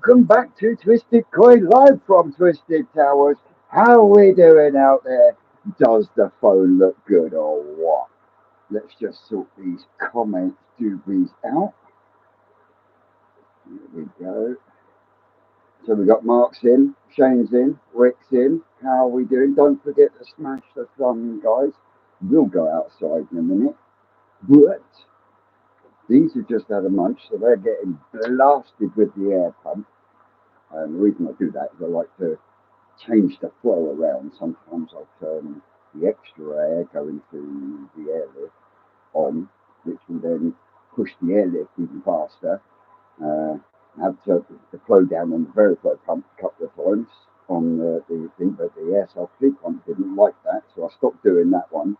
welcome back to Twisted Coin live from Twisted Towers. How are we doing out there? Does the phone look good or what? Let's just sort these comments doobies out. Here we go. So we got Mark's in, Shane's in, Rick's in. How are we doing? Don't forget to smash the thumb, guys. We'll go outside in a minute. But these have just had a munch, so they're getting blasted with the air pump. And the reason I do that is I like to change the flow around. Sometimes I'll turn the extra air going through the airlift on, which will then push the airlift even faster. Have to the flow down on the Veriflow pump a couple of times on the thing, but the air soft heat pump didn't like that, so I stopped doing that one.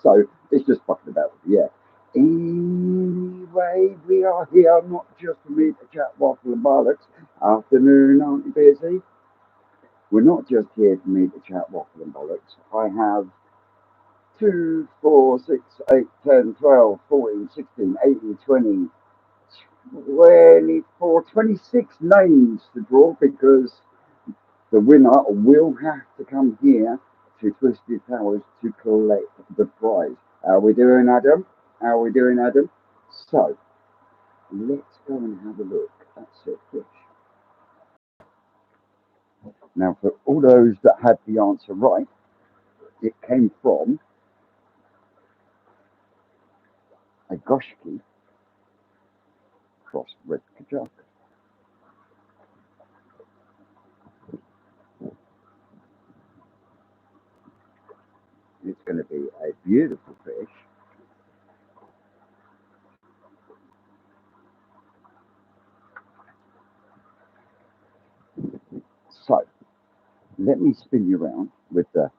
So it's just fucking about with the air. Anyway, we are here not just for me to chat waffle and bollocks. Afternoon, aren't you busy? We're not just here for me to chat waffle and bollocks. I have 2, 4, 6, 8, 10, 12, 14, 16, 18, 20, 24, 26 names to draw because the winner will have to come here to Twisted Towers to collect the prize. How are we doing, Adam? How are we doing, Adam? So, let's go and have a look at said fish. Now, for all those that had the answer right, it came from a Goshki cross red kajak. It's going to be a beautiful fish. So, let me spin you around with the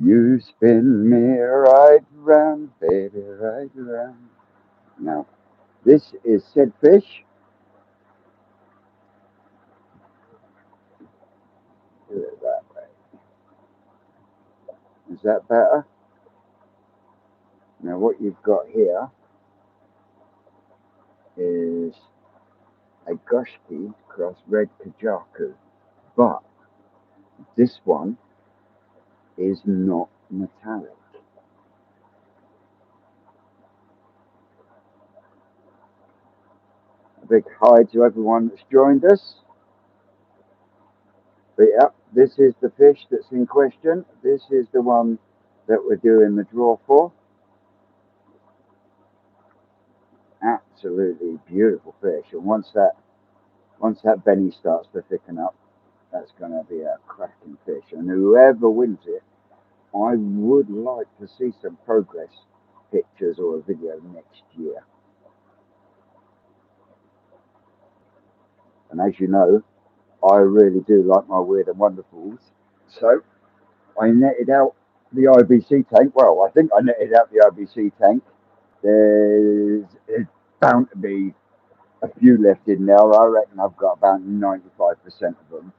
you spin me right round, baby, right round. Now, this is said fish. Do it that way. Is that better? Now, what you've got here is a Goshki cross red Kajaku, but this one is not metallic. A big hi to everyone that's joined us. But yeah, this is the fish that's in question. This is the one that we're doing the draw for. Absolutely beautiful fish. And once that Benny starts to thicken up, that's going to be a cracking fish. And whoever wins it, I would like to see some progress pictures or a video next year. And as you know, I really do like my weird and wonderfuls. So I netted out the IBC tank. Well, I think I netted out the IBC tank. There's bound to be a few left in there. I reckon I've got about 95% of them.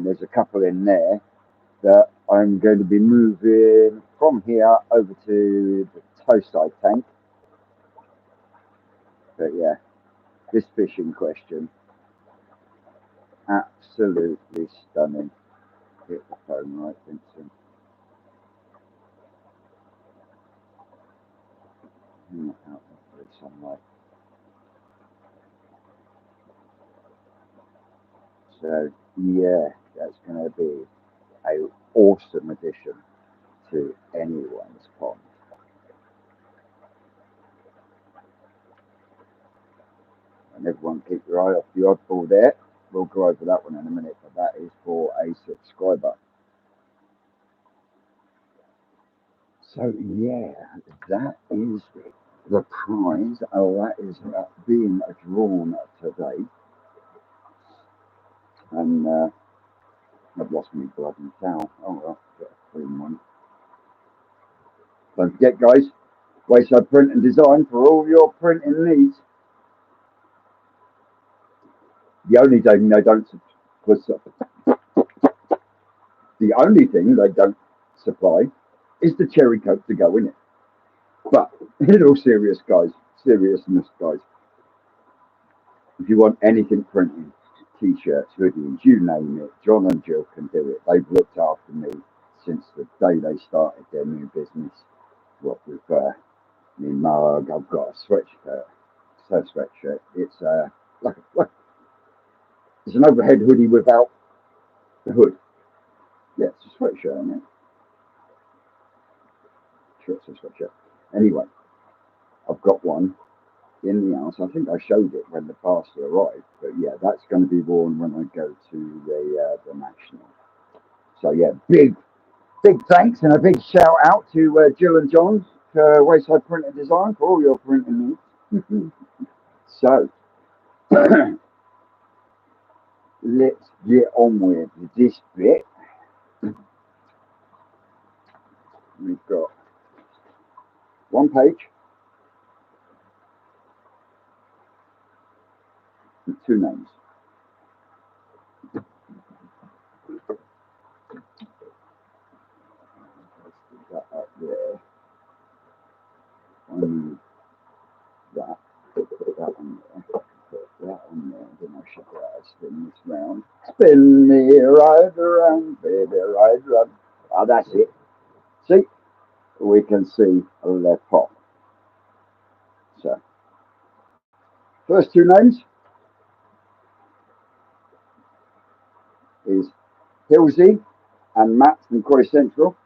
There's a couple in there that I'm going to be moving from here over to the toe side tank. But yeah, this fish in question, absolutely stunning. Hit the phone right, Vincent. Out the sunlight. So yeah, that's going to be an awesome addition to anyone's pond. And everyone keep your eye off the oddball there. We'll go over that one in a minute, but that is for a subscriber. So yeah, that is the prize. Oh, that is being drawn today. And I've lost my bloody towel. Oh well, get a clean one. Don't forget, guys, Wayside Print and Design for all your printing needs. The only thing they don't the only thing they don't supply is the cherry coat to go in it. But in all seriousness, guys, If you want anything printed, t-shirts, hoodies, you name it, John and Jill can do it. They've looked after me since the day they started their new business. What with my mug, I've got a sweatshirt. It's a sweatshirt. It's like it's an overhead hoodie without the hood. Yeah, it's a sweatshirt, isn't it? Sure, it's a sweatshirt. Anyway, I've got one in the house. I think I showed it when the parcel arrived. But yeah, that's going to be worn when I go to the national. So yeah, big thanks and a big shout out to Jill and John for Wayside Printing Design for all your printing needs. So let's get on with this bit. We've got one page with two names. Let's put that up there. I need that. Put that on there. Put that on there. Then I should spin this round. Spin me right around, baby, right around. Ah, that's it. See, we can see a left pop. So, first two names is Hilsey and Matt from Croy Central.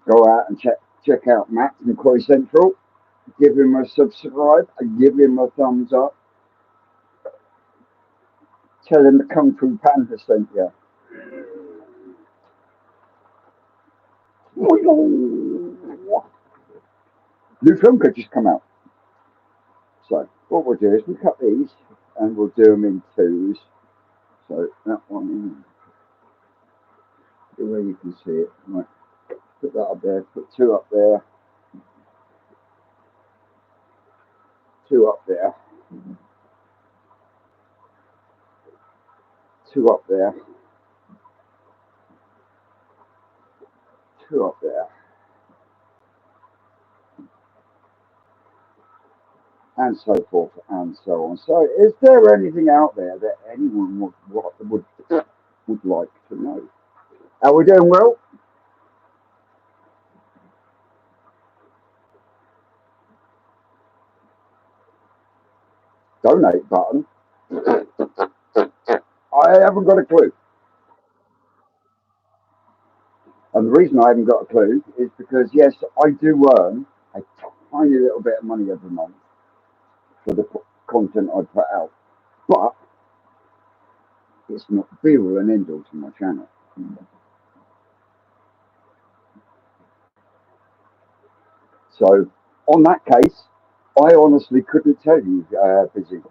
Go out and check out Matt from Croy Central. Give him a subscribe and give him a thumbs up. Tell him the Kung Fu Panda sent you. New film could just come out. So what we'll do is we cut these and we'll do them in twos. So that one, the way you can see it. Right, put that up there. Put two up there. Two up there. Two up there. Two up there. And so forth and so on. So, is there anything out there that anyone would like to know? Are we doing well? Donate button. I haven't got a clue. And the reason I haven't got a clue is because, yes, I do earn a tiny little bit of money every month for the content I put out. But it's not the be all and end all to my channel. So, on that case, I honestly couldn't tell you, Busy.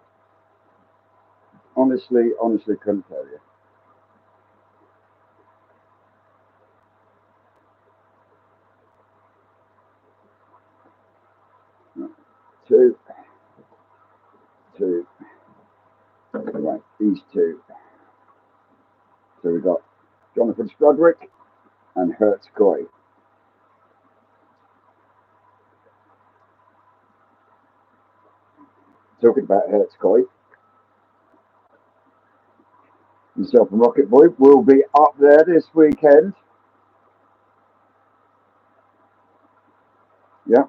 Honestly couldn't tell you. Two, two, right, these two. So we've got Jonathan Strudwick and Hertz Coy. Talking about Hertz Coy, myself and Rocket Boy will be up there this weekend. Yeah,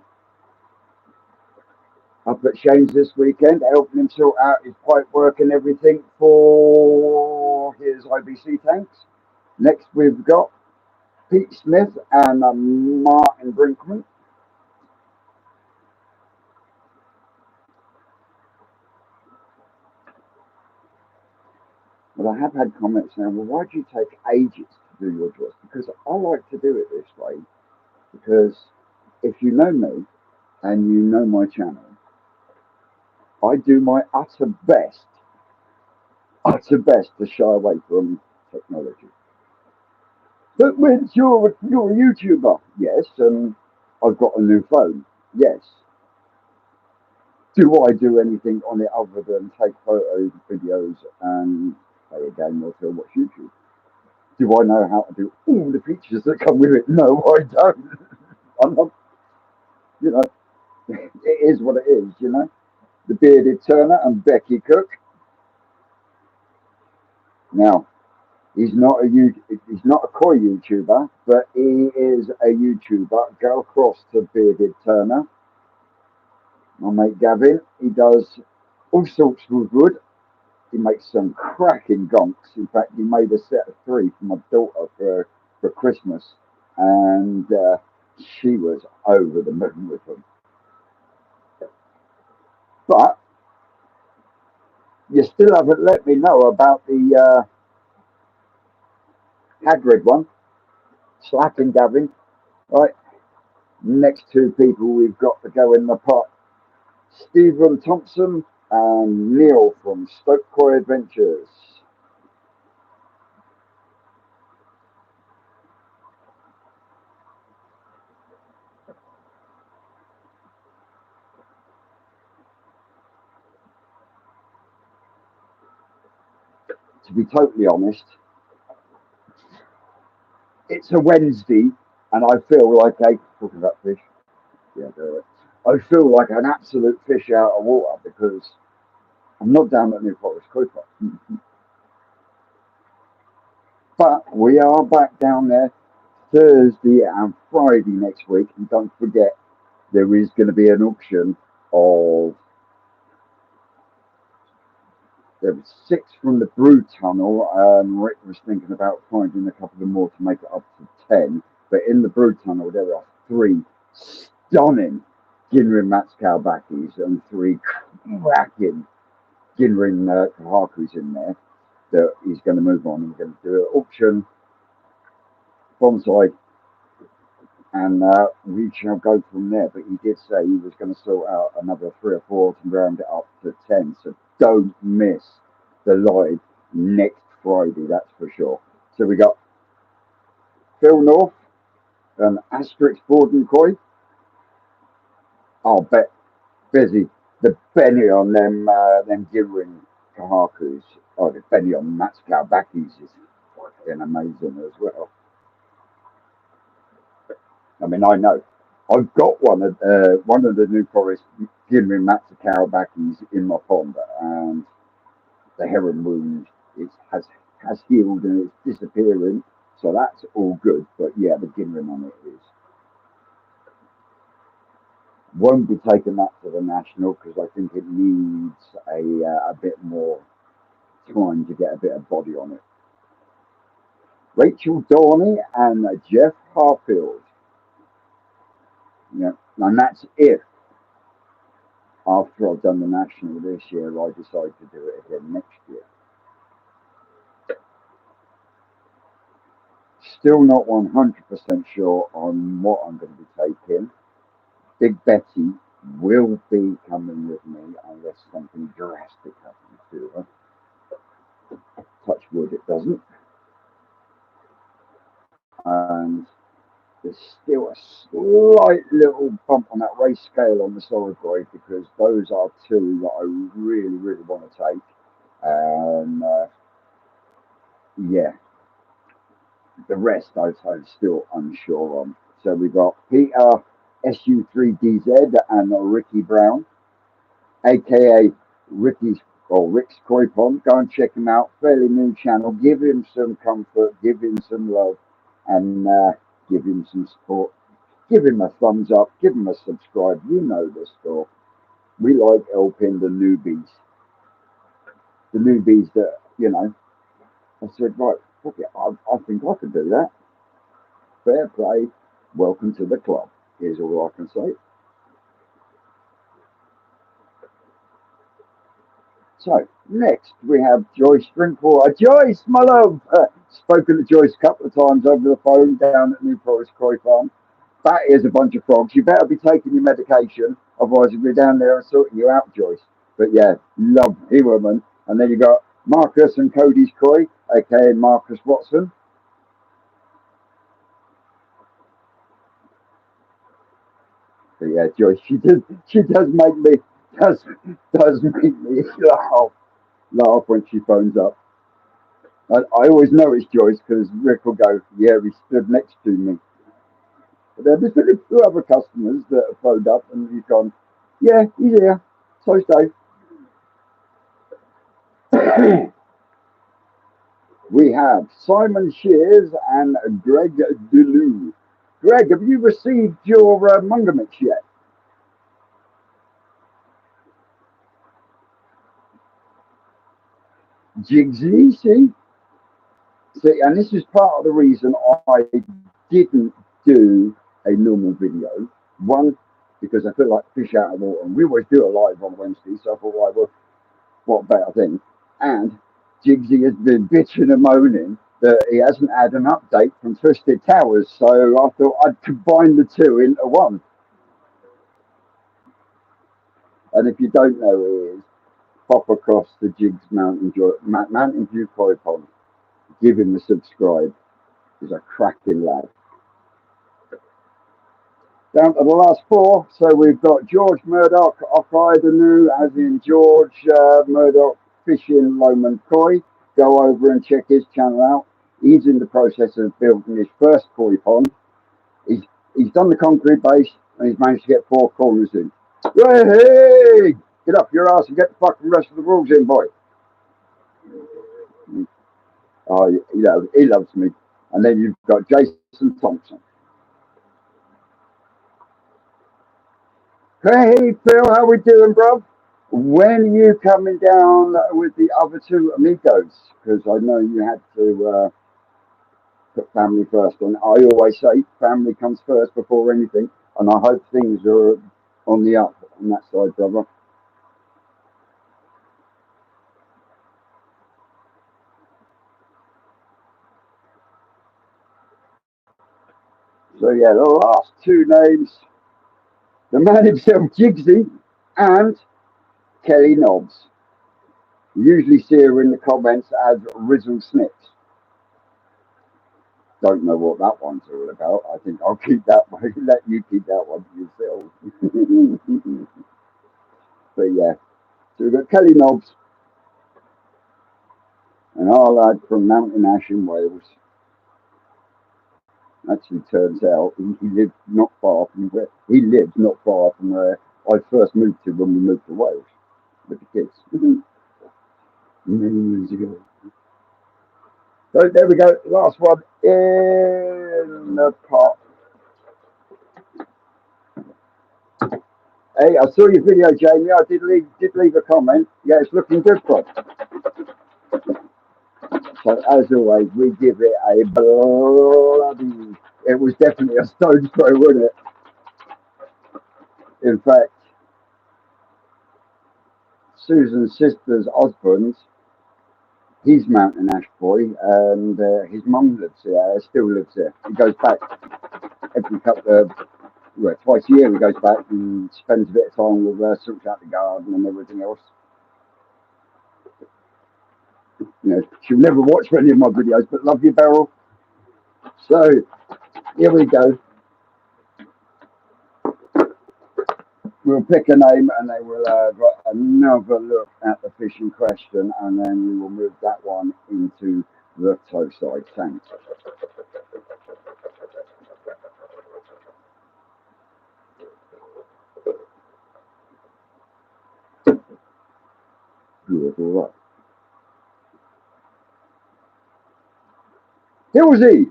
up at Shane's this weekend, helping him sort out his pipe work and everything for his IBC tanks. Next, we've got Pete Smith and Martin Brinkman. But I have had comments saying, well, why do you take ages to do your jobs? Because I like to do it this way. Because if you know me and you know my channel, I do my utter best to shy away from technology. But when you're a YouTuber, yes, and I've got a new phone, yes. Do I do anything on it other than take photos, videos, and play a game or watch YouTube? Do I know how to do all the features that come with it? No, I don't. I'm not, you know, it is what it is, you know. The Bearded Turner and Becky Cook. Now, he's not a koi YouTuber, but he is a YouTuber. Go across to Bearded Turner. My mate Gavin, he does all sorts with wood. He makes some cracking gonks. In fact, he made a set of three for my daughter for Christmas, and she was over the moon with them. But you still haven't let me know about the Hagrid one. Slack and Gavin, right? Next two people we've got to go in the pot. Stephen Thompson and Neil from Stoke Koi Adventures. To be totally honest, it's a Wednesday, and I feel like talking about fish. Yeah, do it. I feel like an absolute fish out of water because I'm not down at New Forest Cooper. But we are back down there Thursday and Friday next week, and don't forget there is going to be an auction of there was six from the Brew Tunnel. Rick was thinking about finding a couple of more to make it up to 10. But in the Brew Tunnel, there are three stunning Ginrin Matskowbakis and three cracking Ginrin Kahakus in there that he's going to move on and going to do an auction bonsai, and we shall go from there. But he did say he was going to sort out another three or four to round it up to 10. So don't miss the live next Friday, that's for sure. So we got Phil North and Asterix Borden Koi. I'll bet busy the Benny on them Gilring Kahakus. Oh, the Benny on Matskowbakis is fucking amazing as well. I mean, I know. I've got one of the New Forest Gilring Matskowbakis in my pond, and the heron wound has healed and it's disappearing, so that's all good. But yeah, the Gilring on it is. Won't be taking that to the national because I think it needs a bit more time to get a bit of body on it. Rachel Dorney and Jeff Harfield. Yeah, and that's if after I've done the national this year, I decide to do it again next year. Still not 100% sure on what I'm going to be taking. Big Betty will be coming with me unless something drastic happens to her. Touch wood, it doesn't. And there's still a slight little bump on that race scale on the Sorogoi because those are two that I really, really want to take. And yeah, the rest I'm still unsure on. So we've got Peter SU3DZ and Ricky Brown, aka Ricky's or Rick's Koi Pond. Go and check him out. Fairly new channel. Give him some comfort, give him some love, and give him some support. Give him a thumbs up, give him a subscribe. You know the score. We like helping the newbies that, you know. I said, right, fuck it, I think I could do that. Fair play. Welcome to the club. Here's all I can say. So, next we have Joyce Drinkwater. Joyce, my love! Spoken to Joyce a couple of times over the phone down at New Forest Koi Farm. That is a bunch of frogs. You better be taking your medication, otherwise we'll be down there and sorting you out, Joyce. But yeah, lovely woman. And then you got Marcus and Cody's Koi, aka Marcus Watson. But yeah, Joyce, she does make me does make me laugh when she phones up. I always know it's Joyce because Rick will go, yeah, he stood next to me. But there's been a few other customers that have phoned up and he's gone, yeah, he's here. So's Dave. We have Simon Shears and Greg Deleu. Greg, have you received your Munger mix yet? Jigsy, see, and this is part of the reason I didn't do a normal video. One, because I feel like fish out of water, and we always do a live on Wednesday, so I thought, right, well, what a better thing. And Jigsy has been bitching and moaning that he hasn't had an update from Twisted Towers, so I thought I'd combine the two into one. And if you don't know who he is, pop across the Jigs Mountain View Koi Pond. Give him a subscribe. He's a cracking lad. Down to the last four. So we've got George Murdoch, Okaidanu, as in George Murdoch Fishing Lowman Koi. Go over and check his channel out. He's in the process of building his first koi pond. He's, he's done the concrete base and he's managed to get four corners in. Hey, get up your ass and get the fucking rest of the rules in, boy. Oh, you know, he loves me. And then you've got Jason Thompson. Hey, Phil, how we doing, bro? When are you coming down with the other two amigos? Because I know you had to put family first. And I always say family comes first before anything. And I hope things are on the up on that side, brother. So, yeah, the last two names the man himself, Jigsy, and Kelly Nobbs. You usually see her in the comments as Rizzle Snips. Don't know what that one's all about. I think I'll keep that one. Let you keep that one to yourself. But yeah, so we've got Kelly Nobbs and our lad from Mountain Ash in Wales. Actually, turns out he lived not far from where he lives not far from where I first moved to when we moved to Wales with the kids many years ago. So there we go. Last one in the pot. Hey, I saw your video, Jamie. I did leave a comment. Yeah, it's looking good, bro. So as always, we give it a bloody. It was definitely a stone's throw, wasn't it? In fact, Susan's sister's husband, he's Mountain Ash boy, and his mum lives here. Still lives here. He goes back every couple of well, twice a year. He goes back and spends a bit of time with her, sorts out the garden and everything else. You know, she'll never watch any of my videos, but love you, Beryl. So here we go. We'll pick a name and then we'll have another look at the fish in question, and then we will move that one into the toe side tank. Good, all right. Here was he.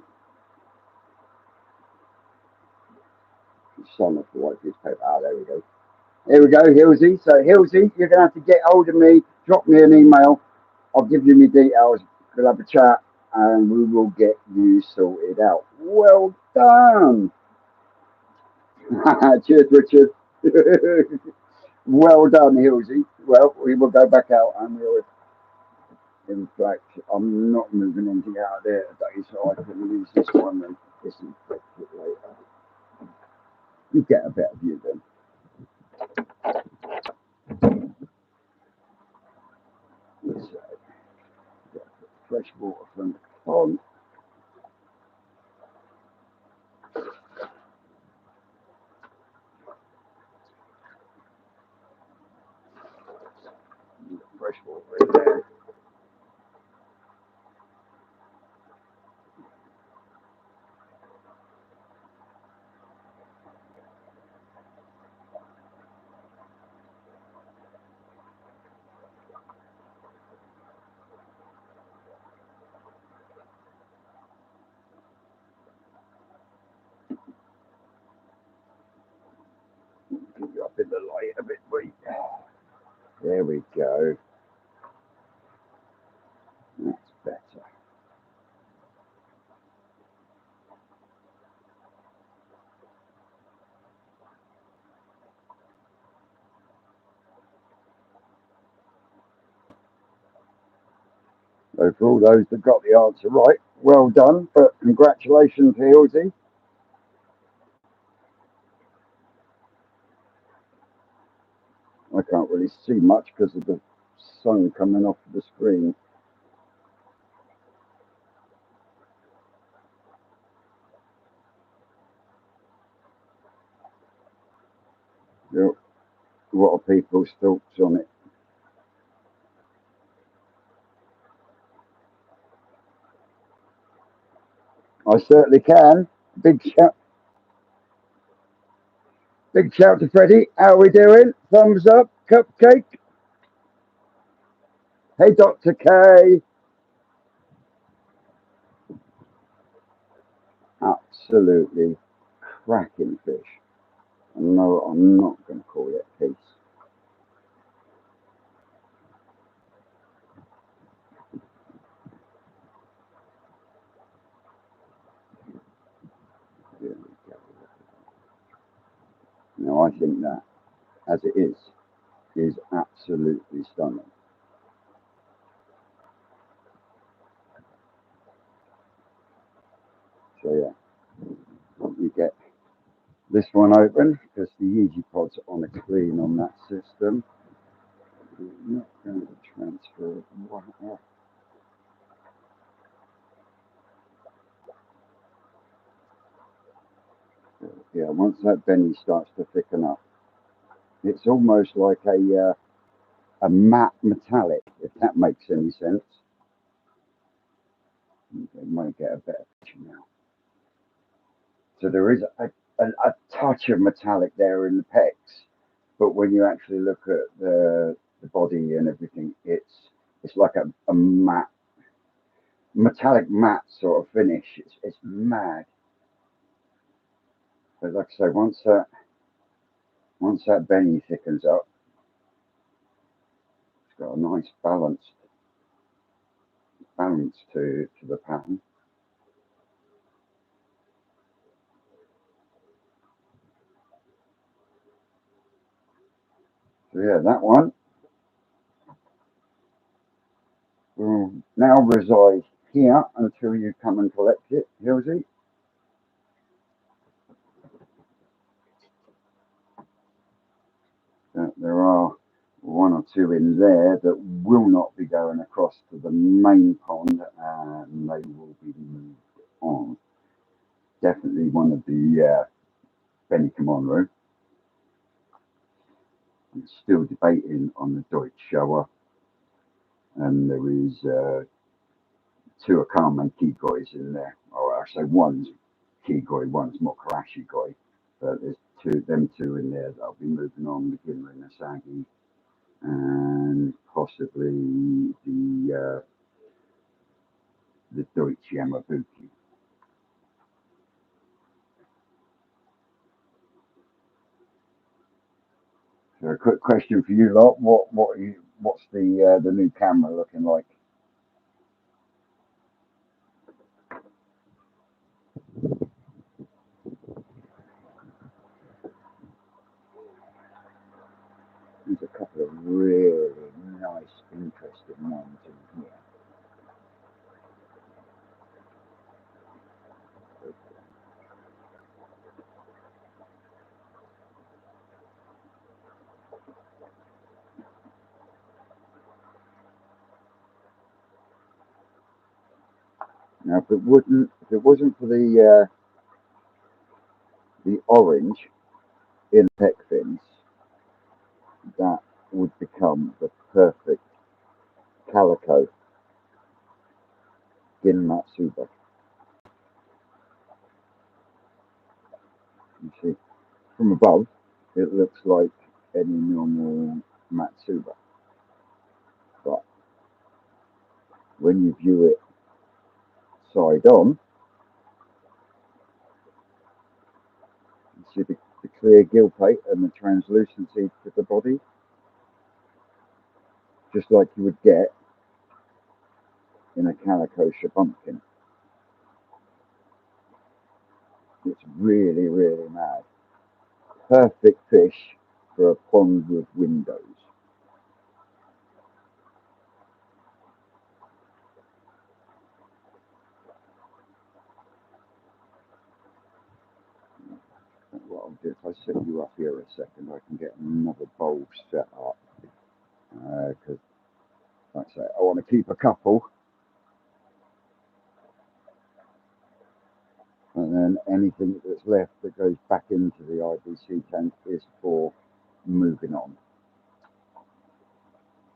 Son of the white piece of paper. Ah, there we go. Here we go, Hilsey. So, Hilsey, you're going to have to get hold of me, drop me an email. I'll give you my details. We'll have a chat and we will get you sorted out. Well done. Cheers, Richard. Well done, Hilsey. Well, we will go back out and we'll. In fact, I'm not moving anything out of there today, so I can use this one and disinfect it later. You get a better view then. Let's fresh water from the pond. Fresh water in there. There we go. That's better. So for all those that got the answer right, well done. But congratulations, Hilsey. I can't really see much because of the sun coming off the screen. You know, what are people's thoughts on it? I certainly can. Big shout, big shout to Freddie. How are we doing? Thumbs up, cupcake. Hey, Dr. K. Absolutely cracking fish. No, I'm not going to call it a piece. There we go. Now, I think that, as it is absolutely stunning. So, yeah, you get this one open because the Easy Pod's on a clean on that system. I'm not going to transfer one off. Yeah, once that Benny starts to thicken up, it's almost like a matte metallic, if that makes any sense. You might get a better picture now. So there is a touch of metallic there in the pecs, but when you actually look at the body and everything, it's like a matte, metallic matte sort of finish. It's mad. But like I say, once that Benny thickens up, it's got a nice balance to the pattern. So yeah, that one will now reside here until you come and collect it, Hilsey. There are one or two in there that will not be going across to the main pond and they will be moved on. Definitely one of the Benny Commonwealth. I'm still debating on the Deutsch shower, and there is two Akame Kigoi in there. Or I say one's Kigoi, one's more Karashi Goi. But there's them two in there that I'll be moving on, the Gimmer and the Sagi, and possibly the Deutsch Yamabuki. So a quick question for you lot: what's the new camera looking like? There's a couple of really nice, interesting ones in here. Now, if it wasn't for the orange in pec fins, that would become the perfect calico Gin Matsuba. You see, from above, it looks like any normal Matsuba, but when you view it side on, you see the clear gill plate and the translucency to the body. just like you would get in a calico pumpkin. It's really, really mad. Perfect fish for a pond with windows. What I'll do, if I set you up here a second, I can get another bowl set up. Because, like I say, I want to keep a couple. And then anything that's left that goes back into the IBC tank is for moving on.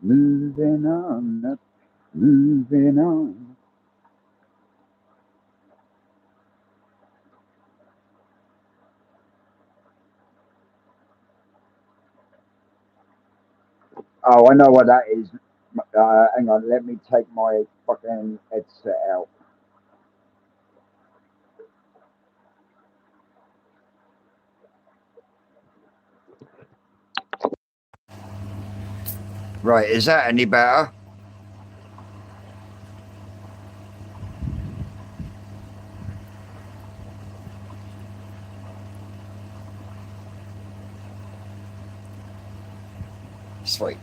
Moving on, moving on. Oh, I know what that is. Hang on, let me take my fucking headset out. Right, is that any better? Sweet.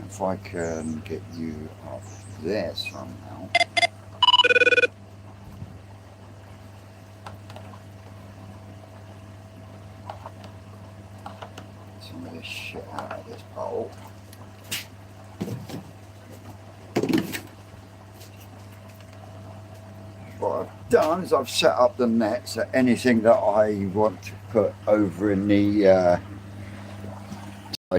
If I can get you up there somehow. Some of this shit out of this bowl. What I've done is I've set up the net so anything that I want to put over in the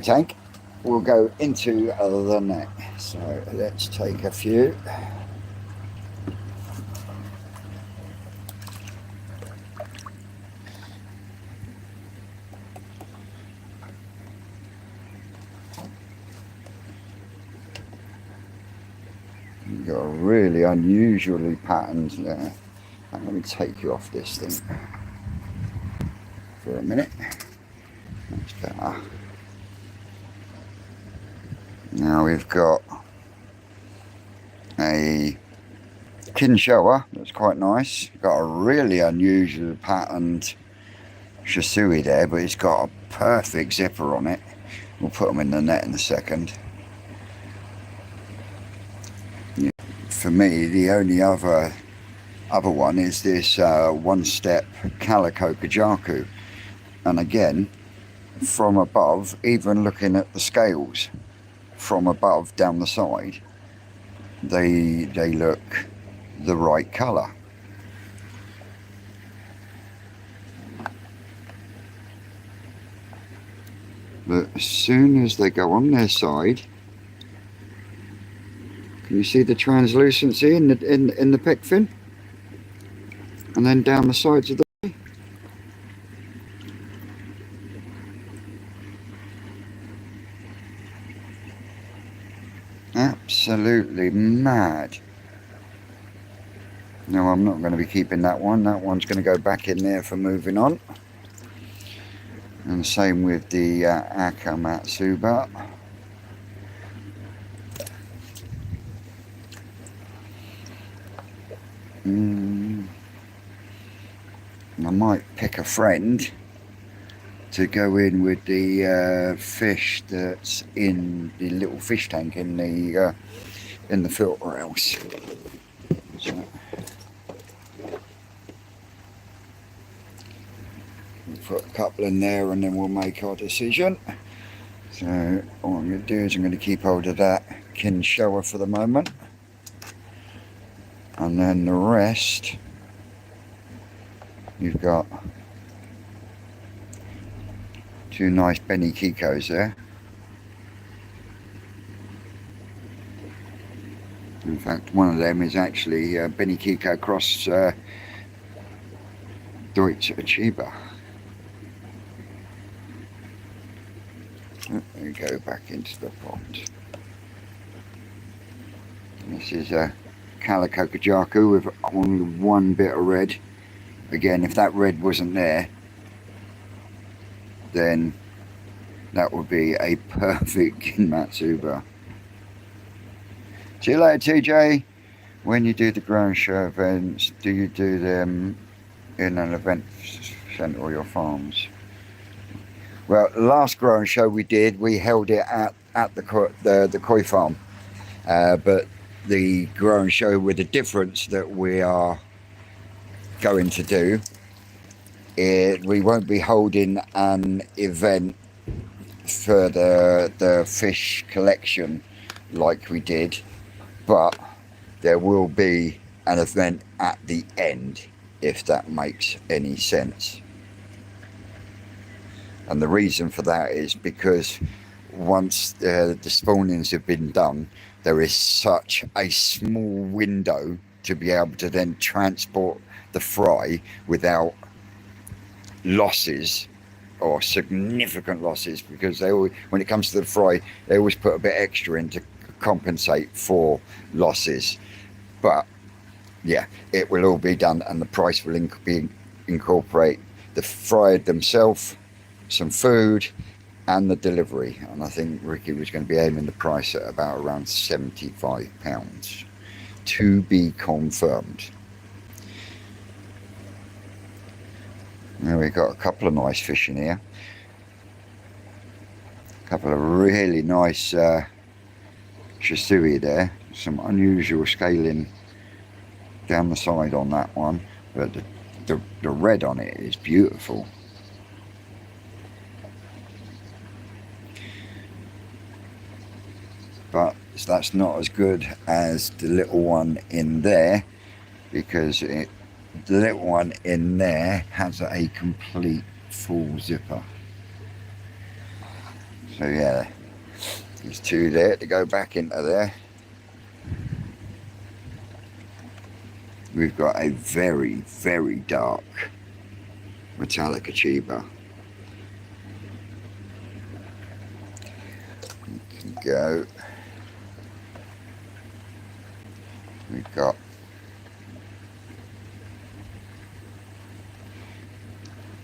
tank will go into the net. So let's take a few. You've got a really unusually patterned there. Let me take you off this thing for a minute. That's better. Now we've got a Kinshowa that's quite nice. Got a really unusual patterned Shisui there, but it's got a perfect zipper on it. We'll put them in the net in a second. Yeah. For me, the only other one is this one-step Calico Kajaku. And again, from above, even looking at the scales from above down the side, they look the right colour. But as soon as they go on their side, can you see the translucency in the pec fin? And then down the sides of the absolutely mad. No, I'm not going to be keeping that one. That one's going to go back in there for moving on. And same with the Akamatsuba. I might pick a friend to go in with the fish that's in the little fish tank in in the filter house. So we'll put a couple in there and then we'll make our decision. So what I'm going to do is I'm going to keep hold of that kin shower for the moment, and then the rest you've got two nice Benny Kikos there. In fact, one of them is actually Benny Kiko cross Deutsche Achiever. There we go, back into the pot. And this is a Calico Kajaku with only one bit of red. Again, if that red wasn't there, then that would be a perfect Matsuba. See you later, TJ. When you do the ground show events, do you do them in an event centre or your farms? Well, the last growing show we did, we held it at the koi farm. But the growing show with the difference that we are going to do, we won't be holding an event for the fish collection like we did, but there will be an event at the end, if that makes any sense. And the reason for that is because once the spawnings have been done, there is such a small window to be able to then transport the fry without losses or significant losses, because they always, when it comes to the fry, they always put a bit extra in to compensate for losses. But yeah, it will all be done, and the price will incorporate the fry themselves, some food, and the delivery. And I think Ricky was going to be aiming the price at about around £75, to be confirmed. Now we've got a couple of nice fish in here, a couple of really nice Shisui there, some unusual scaling down the side on that one, but the red on it is beautiful. But that's not as good as the little one in there, because the little one in there has a complete full zipper. So yeah, there's two there to go back into there. We've got a very, very dark metallic achiever. Go. We've got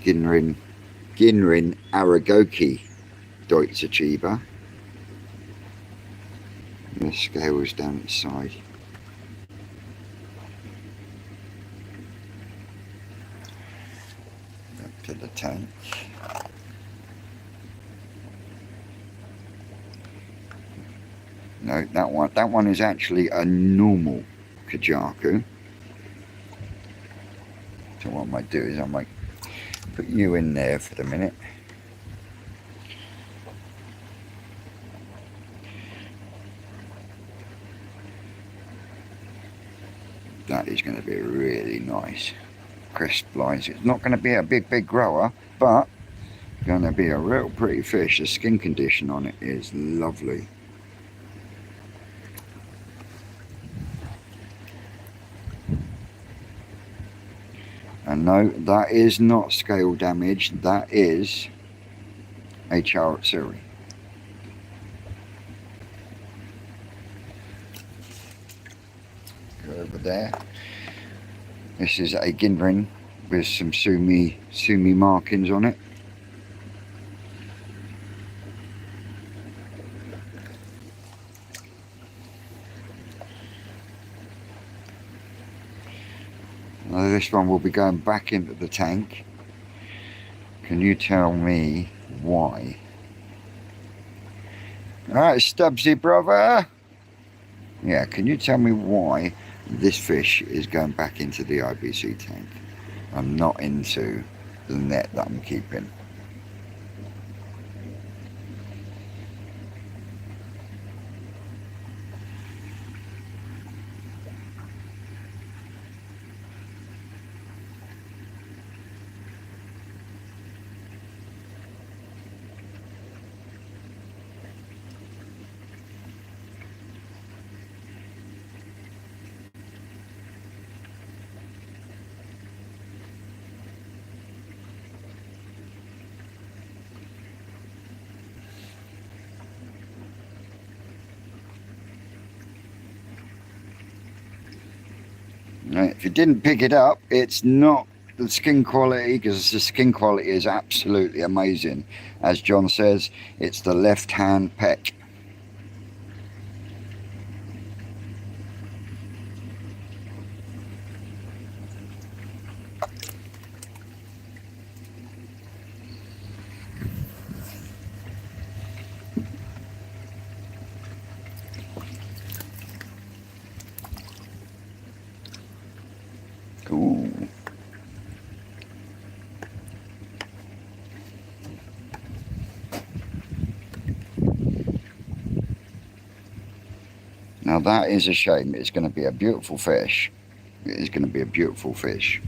Ginrin Aragoki Deutsche Achiever. And the scales down its side. Up to the tank. No, that one is actually a normal Kajaku. So what I might do is I might put you in there for the minute. That is going to be really nice. Crisp lines. It's not going to be a big grower, but going to be a real pretty fish. The skin condition on it is lovely. And no, that is not scale damage, that is a Charotsuri. Go over there. This is a Ginrin with some sumi markings on it. Now this one will be going back into the tank. Can you tell me why? Alright, Stubbsy brother. Yeah, can you tell me why this fish is going back into the IBC tank? I'm not into the net that I'm keeping. Right, if you didn't pick it up, it's not the skin quality, because the skin quality is absolutely amazing. As John says, it's the left hand peck. Cool. Now that is a shame. It's going to be a beautiful fish. It is going to be a beautiful fish.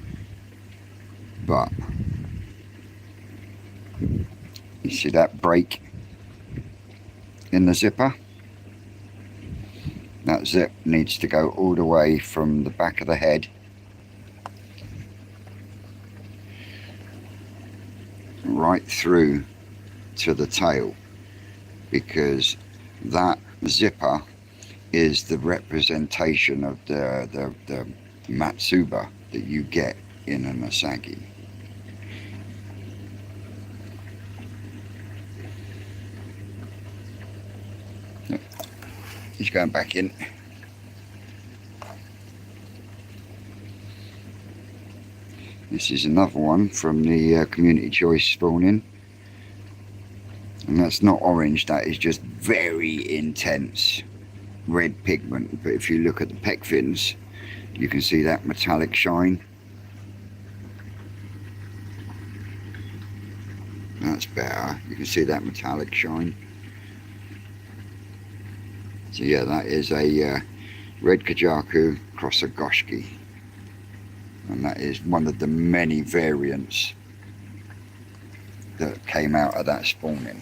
But you see that break in the zipper? That zip needs to go all the way from the back of the head right through to the tail, because that zipper is the representation of the Matsuba that you get in an Asagi. He's going back in. This is another one from the community choice spawning, and that's not orange, that is just very intense red pigment. But if you look at the pec fins, you can see that metallic shine. That's better. You can see that metallic shine. So yeah, that is a red Kajaku cross a Goshki, and that is one of the many variants that came out of that spawning.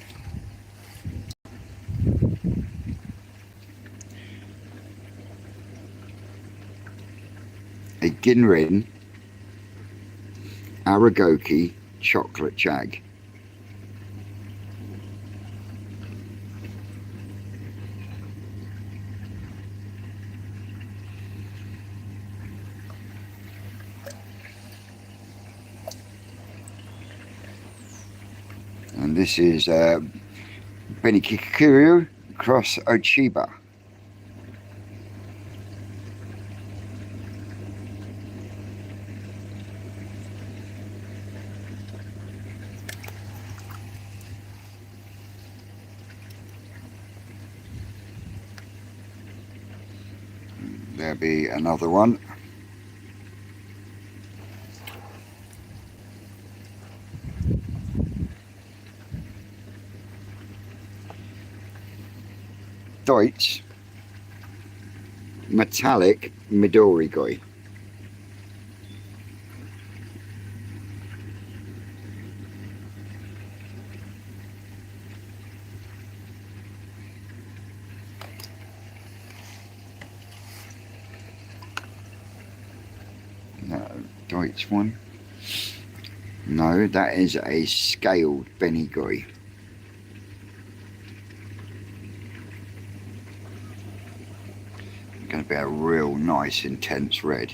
A Ginrin Aragoki chocolate jag. And this is Benikikuru cross Ochiba. There'll be another one. Deutsch metallic Midori Goi. Deutsch one. No, that is a scaled Benigoi. Going to be a real nice intense red.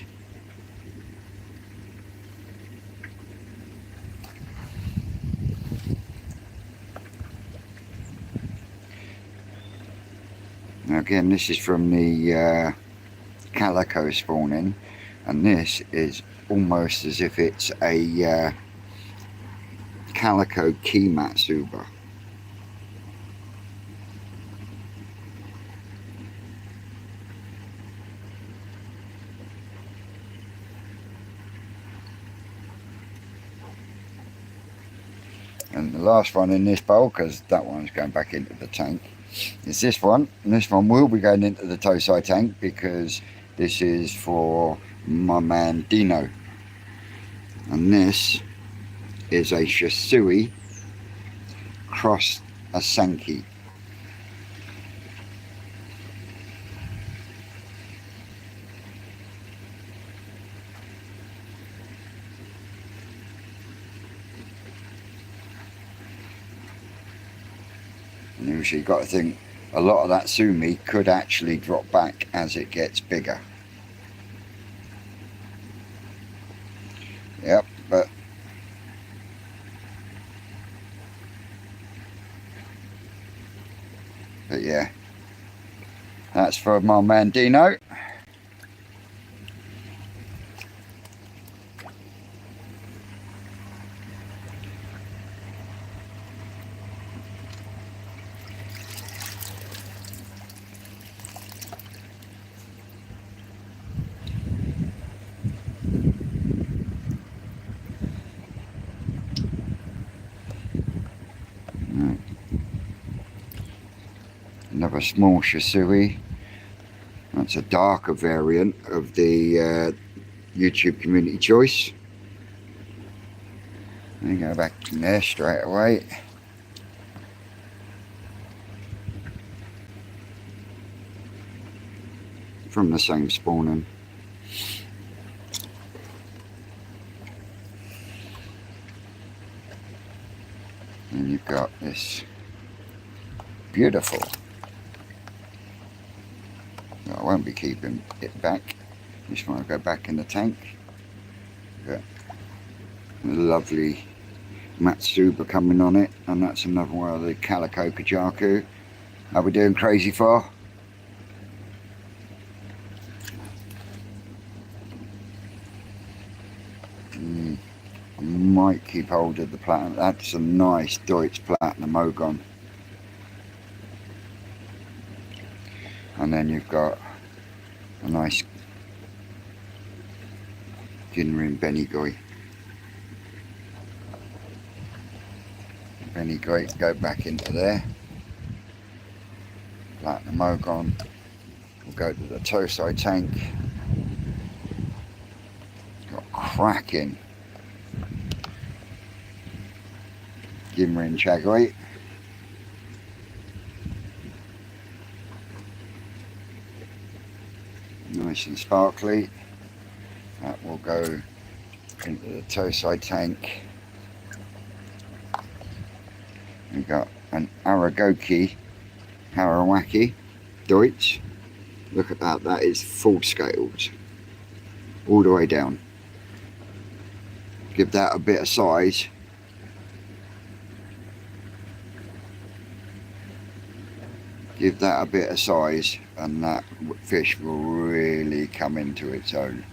Now again, this is from the calico spawning, and this is almost as if it's a calico key Matsuba. last one in this bowl, because that one's going back into the tank, is this one. And this one will be going into the Tosai tank, because this is for my man Dino. And this is a Shisui cross a Sankey. And usually you've got to think a lot of that sumi could actually drop back as it gets bigger. Yep, but yeah, that's for my man Dino. Another small Shisui. That's a darker variant of the YouTube community choice. And go back in there straight away. From the same spawning. And you've got this beautiful. I won't be keeping it back. Just want to go back in the tank. Got a lovely Matsuba coming on it, and that's another one of the Calico Kajaku. How we doing, Crazy Far? I might keep hold of the platinum. That's a nice Deutsch Platinum Ogon. And then you've got a nice Ginrin Benigoi. Benigoi, go back into there. Platinum Ogon. We'll go to the Tosai tank. Got cracking Ginrin Chagoi. Nice and sparkly. That will go into the Tosai tank. We've got an Aragoki Harawaki Deutsch. Look at that, that is full scales. All the way down. Give that a bit of size. Give that a bit of size and that fish will really come into its own.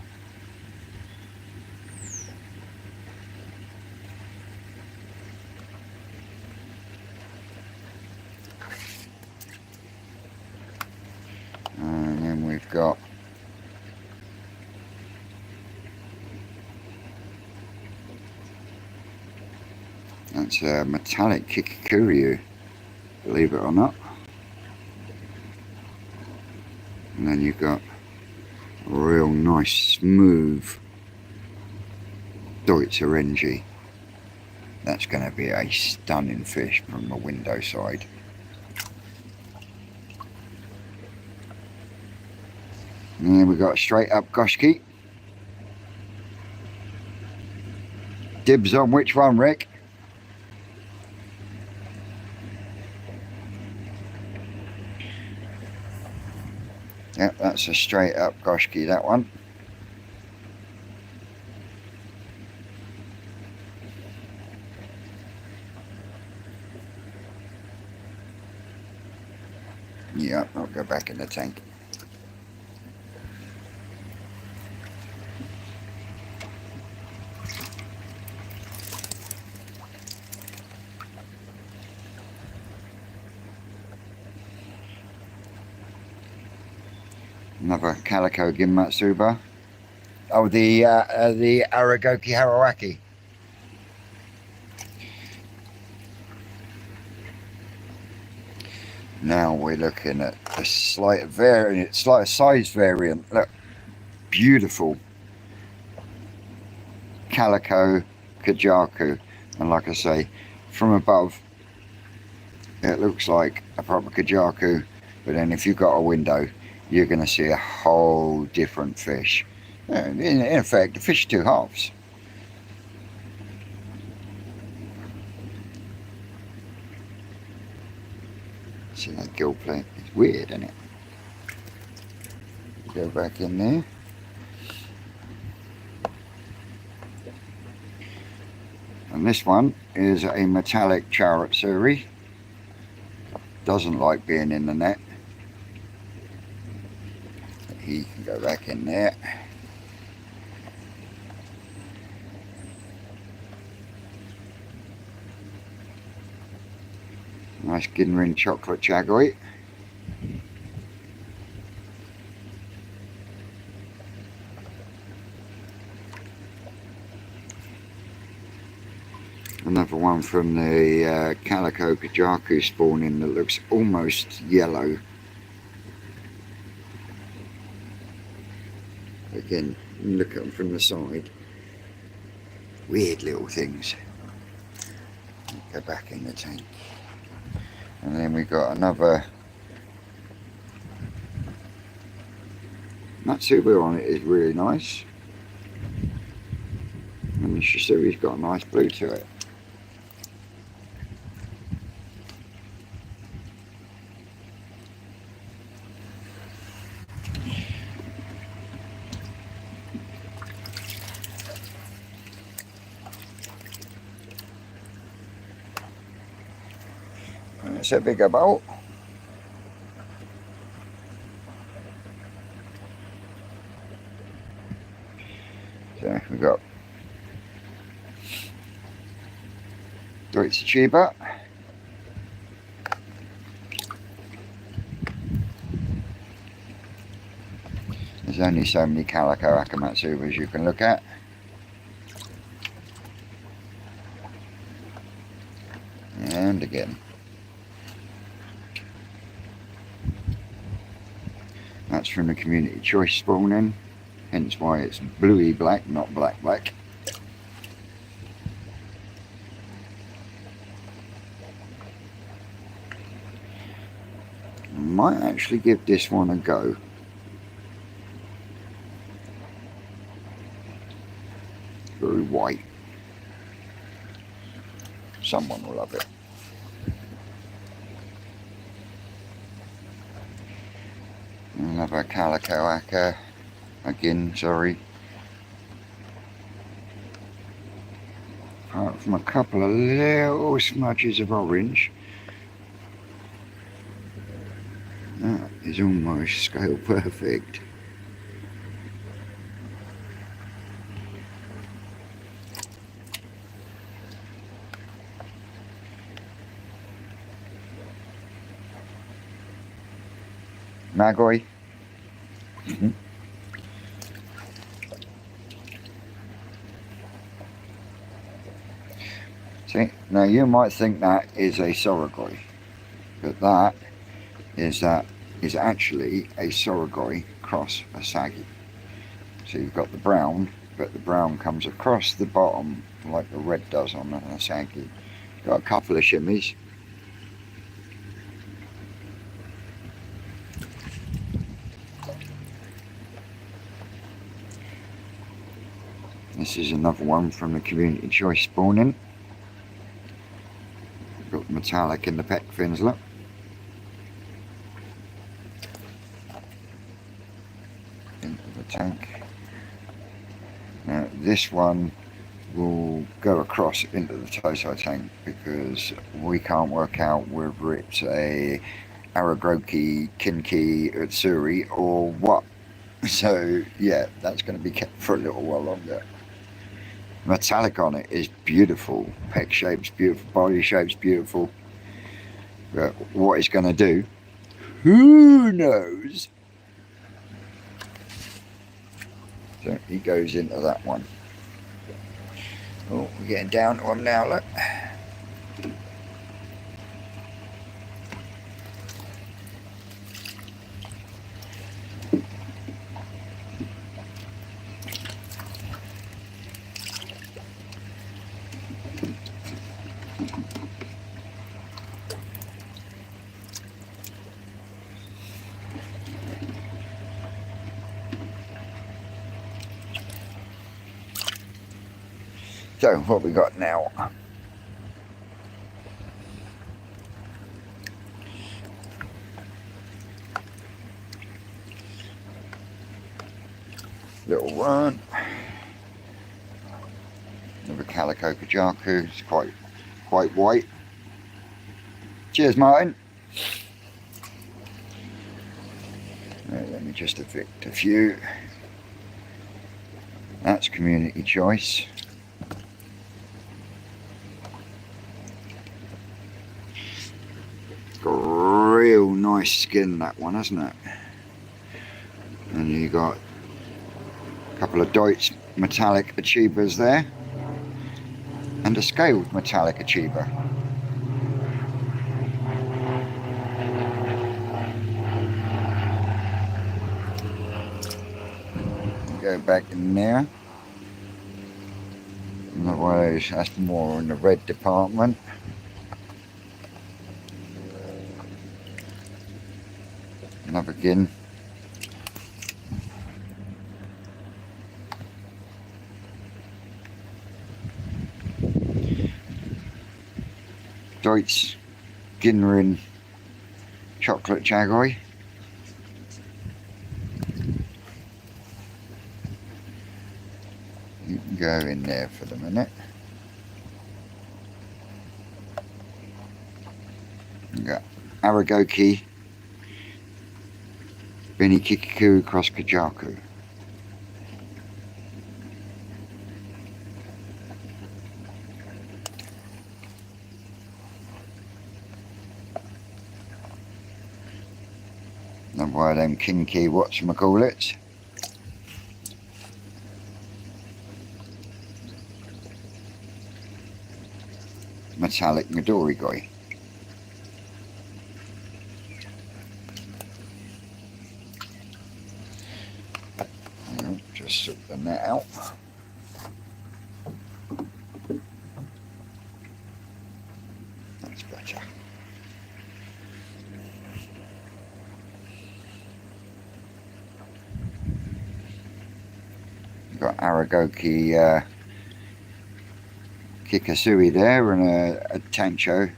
And then we've got that's a metallic Kikikiryu, believe it or not. And then you've got a real nice smooth Deutsch Orangi. That's going to be a stunning fish from the window side. And then we've got straight up Goshki. Dibs on which one, Rick? Yep, that's a straight up Goshki, that one. Yep, I'll go back in the tank. Another Calico Ginmatsuba. Oh, the Aragoki Harawaki. Now we're looking at a slight variant, slight size variant. Look, beautiful calico kajaku, and like I say, from above it looks like a proper kajaku, but then if you've got a window, you're going to see a whole different fish. In effect, the fish are two halves. See that gill plate? It's weird, isn't it? Go back in there. And this one is a metallic charret suri. Doesn't like being in the net. He can go back in there. Nice Ginrin chocolate chagoy. Another one from the calico kajaku spawning that looks almost yellow. Again, look at them from the side. Weird little things. Go back in the tank. And then we got another Matsuba on it, is really nice. And the Shisui's got a nice blue to it. And it's a bigger boat. So we've got Deutsche Chiba. There's only so many calico Akamatsubas you can look at. And again. That's from the community choice spawning, hence why it's bluey black, not black black. I might actually give this one a go. Very white. Someone will love it. Another calico acca. Again, sorry. Apart from a couple of little smudges of orange, that is almost scale perfect. Magoi. See, now you might think that is a sorogoi, but that is actually a sorogoi cross a saggy. So you've got the brown, but the brown comes across the bottom like the red does on a saggy. Got a couple of shimmies. This is another one from the community choice spawning. Got metallic in the pec fins, look. Into the tank. Now this one will go across into the Tosai tank because we can't work out whether it's a Aragroki, Kinki, Utsuri or what. So yeah, that's going to be kept for a little while longer. Metallic on it is beautiful. Pec shape's beautiful, body shape's beautiful. But what it's going to do, who knows? So he goes into that one. Oh, we're getting down to him now, look. So what we got now? Little one. Another calico kajaku. It's quite white. Cheers, Martin. Right, let me just evict a few. That's community choice. Got a real nice skin, that one, hasn't it? And you got a couple of Deutsch metallic achievers there, and a scaled metallic achiever. Go back in there. Otherwise, that's more in the red department. Another again. Deutsch Ginrin chocolate Chagoy. You can go in there for the minute. You got Aragoki, Benny Kikiku cross Kajaku. Another one of them kinky whatchamacallits. Metallic Midori guy. Just sort the net out. That's better. You've got Aragoki Kikasui there and a Tancho.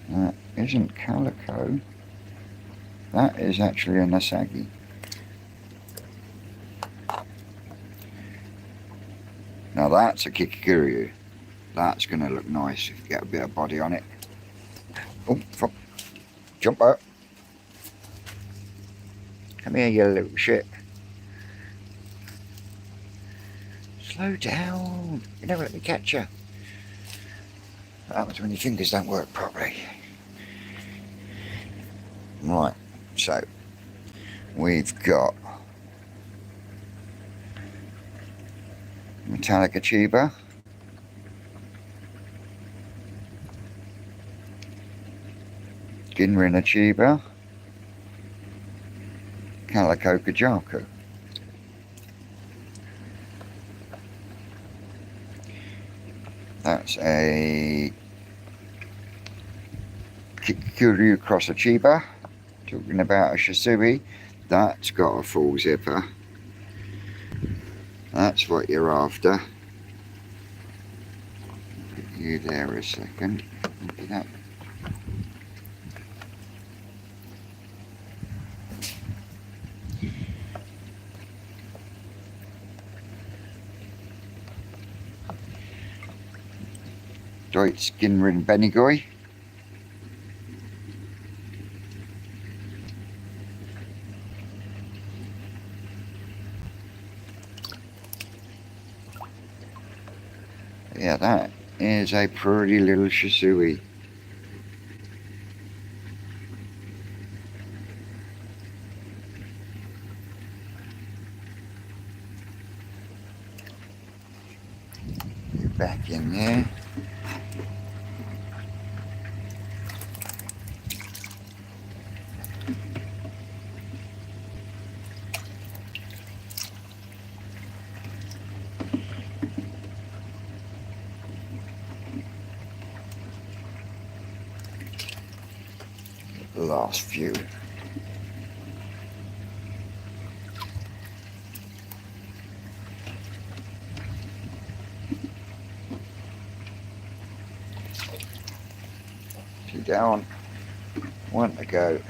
That isn't calico. That is actually a Nasagi. Now that's a Kikikiryu. That's going to look nice if you get a bit of body on it. Oh, jump out. Come here, you little shit. Slow down. You never let me catch you. What happens when your fingers don't work properly? Right, so we've got metallic achiever, Ginrin achiever, calico kajaku. That's a Kikuru cross achiever. Talking about a Shisui. That's got a full zipper. That's what you're after. Put you there a second. Look at that. Deutsch Ginrin Benigoi. Yeah, that is a pretty little Shisui. Get back in there. last few. Two down, one to go.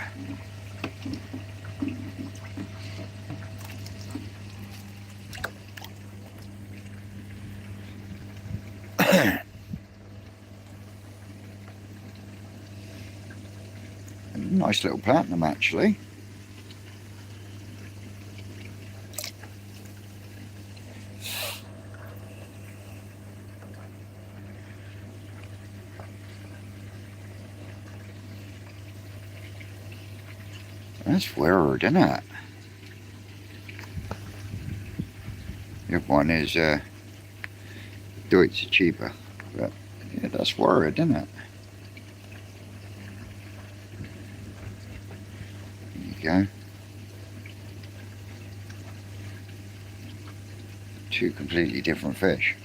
Nice little platinum actually. That's weird, isn't it? The other one is Deutsche cheaper, but yeah, that's weird, isn't it? There you go. Two completely different fish.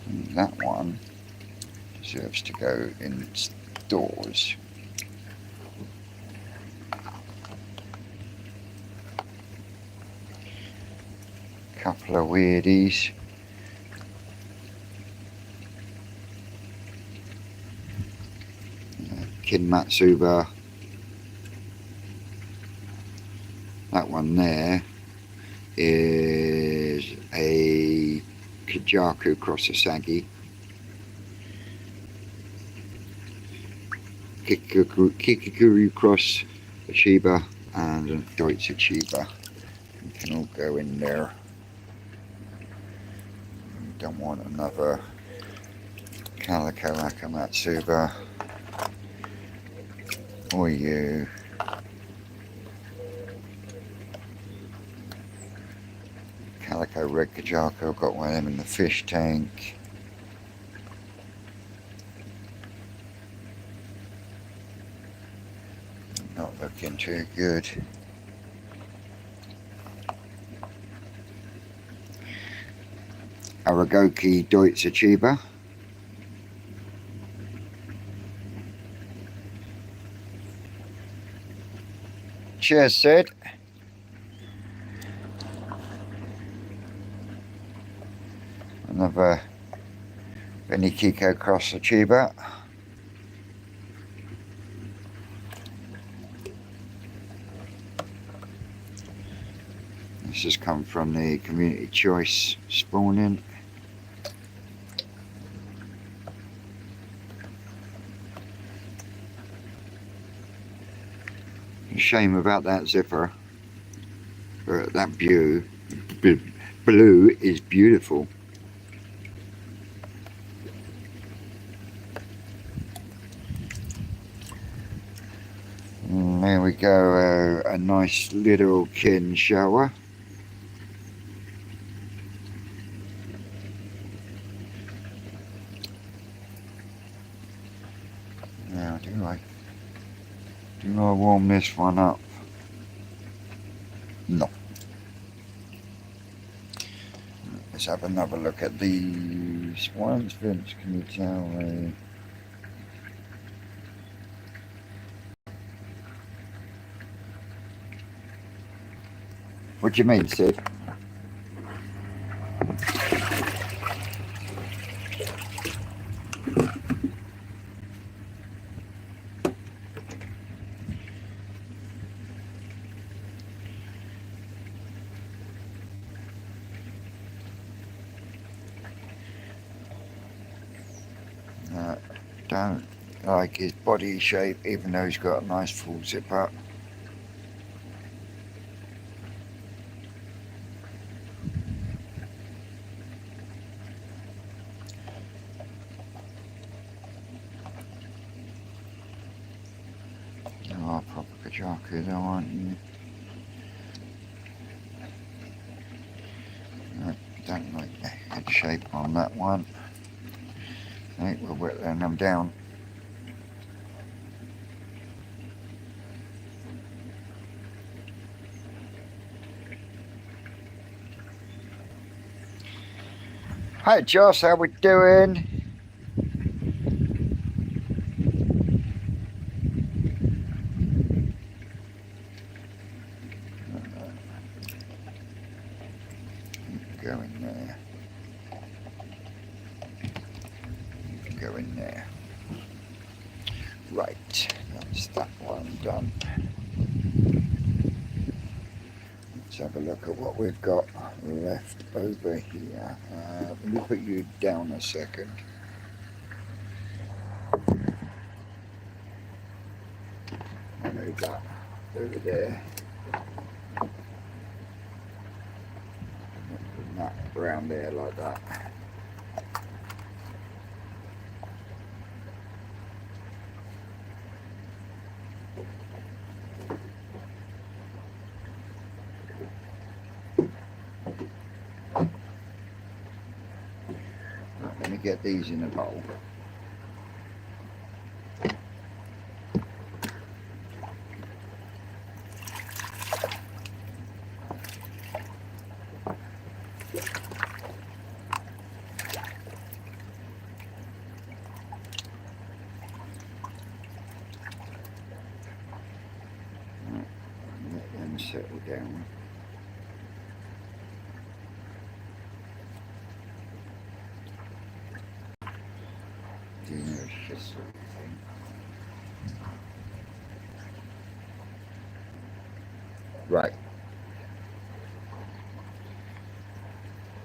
And that one deserves to go in stores. Couple of weirdies. Kin Matsuba. That one there is a Kajaku cross Asagi. Kikaguru cross a Chiba and a Deutsche Chiba. You can all go in there. You don't want another Calico Akamatsuba. Or you. Calico Red Kajaku, got one of them in the fish tank. Not looking too good. Aragoki Deutsche Chiba. Cheers, Sid. Another Benikiko cross Chiba. This has come from the community choice spawning. Shame about that zipper, but that blue is beautiful. And there we go, a nice little kin shower. Now, do I warm this one up? No. Let's have another look at these ones. Vince, can you tell me? What do you mean, Sid? Don't like his body shape, even though he's got a nice full zipper. You are proper Kajaku though, aren't you? I don't like the head shape on that one. I think we're whittling them down. Hey Josh, how we doing? Go in there. Go in there. Right, that's that one done. Let's have a look at what we've got left over here. Let me put you down a second. I move that over there. Put that around there like that. Right, let me get these in a bowl. Let them settle down. Delicious thing. Right.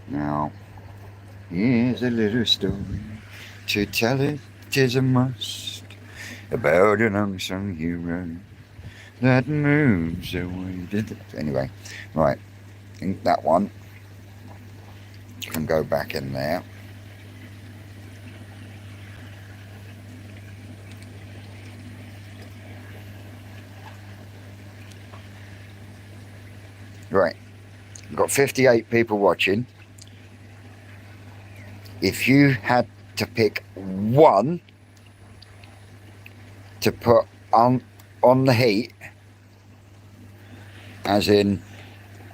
Now, here's a little story. To tell it is a must. About an unsung hero that moves away. Anyway, right. I think that one can go back in there. Right. We've got 58 people watching. If you had to pick one to put on the heat, as in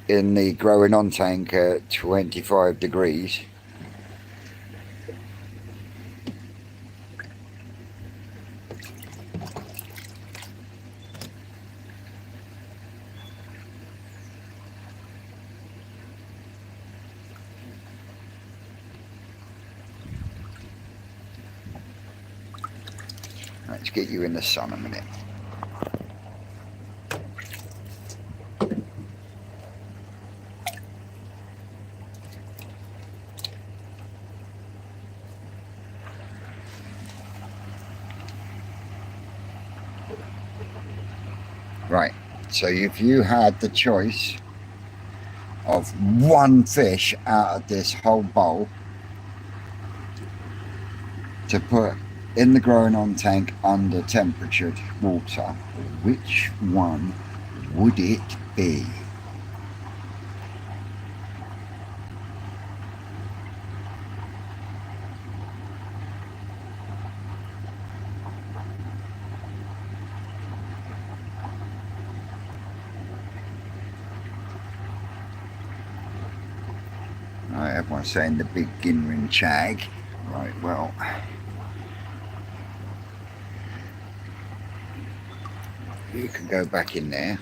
the growing on tank at 25 degrees, let's get you in the sun a minute. Right, so if you had the choice of one fish out of this whole bowl to put in the growing on tank under temperatured water, which one would it be? Right, everyone's saying the big ginring chag. Right, well, you can go back in there.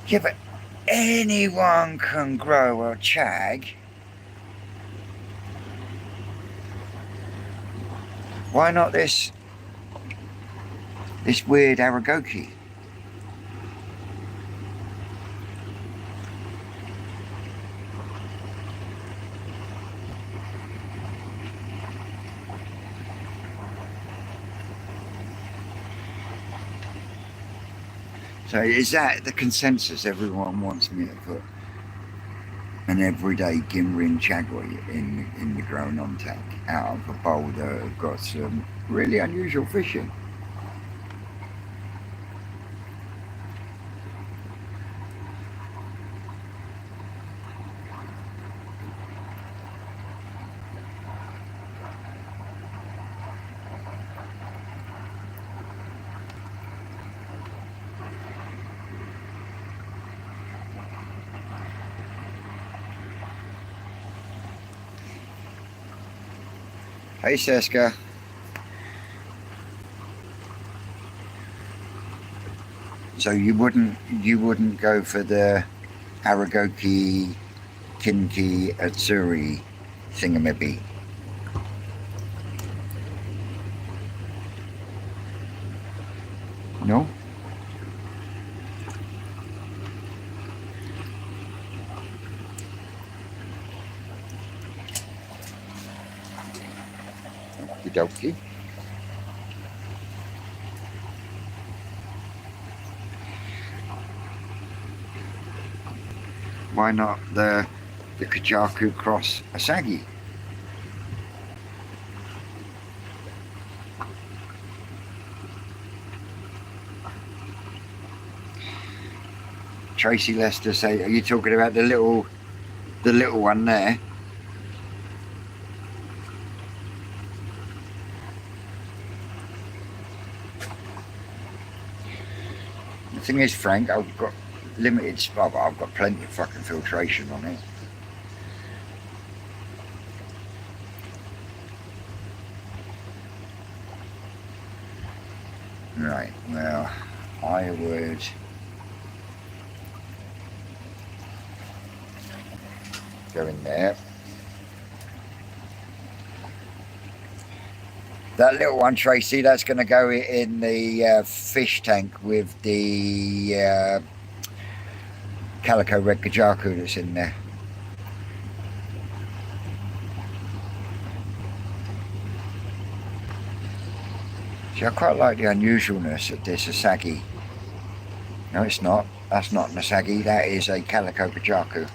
Yeah, but anyone can grow a chag. Why not this weird aragoki? So is that the consensus? Everyone wants me to put an everyday ginring chagoi in the growing on tank out of a bowl that have got some really unusual fishing. Hey, Seska. So you wouldn't go for the Aragoki Kinki Atsuri thingamabby? No? Okie dokie. Why not the Kajaku Cross Asagi? Tracy Lester say, are you talking about the little one there? The thing is, Frank, I've got limited spot, but I've got plenty of fucking filtration on it. Right, well, I would go in there. That little one, Tracy, that's going to go in the fish tank with the calico red Kajaku that's in there. See, I quite like the unusualness of this Asagi. No, it's not. That's not an Asagi. That is a calico Kajaku.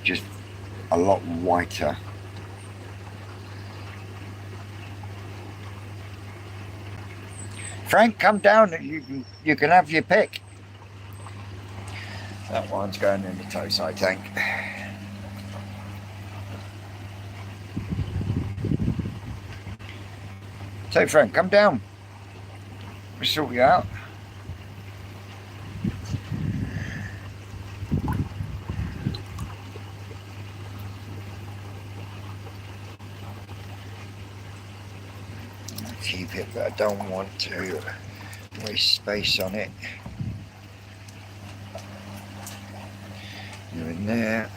Just a lot whiter. Frank, come down. You can have your pick. That one's going in the toe side tank. So Frank, come down. We'll sort you out. I'll keep it, but I don't want to waste space on it. You're in there.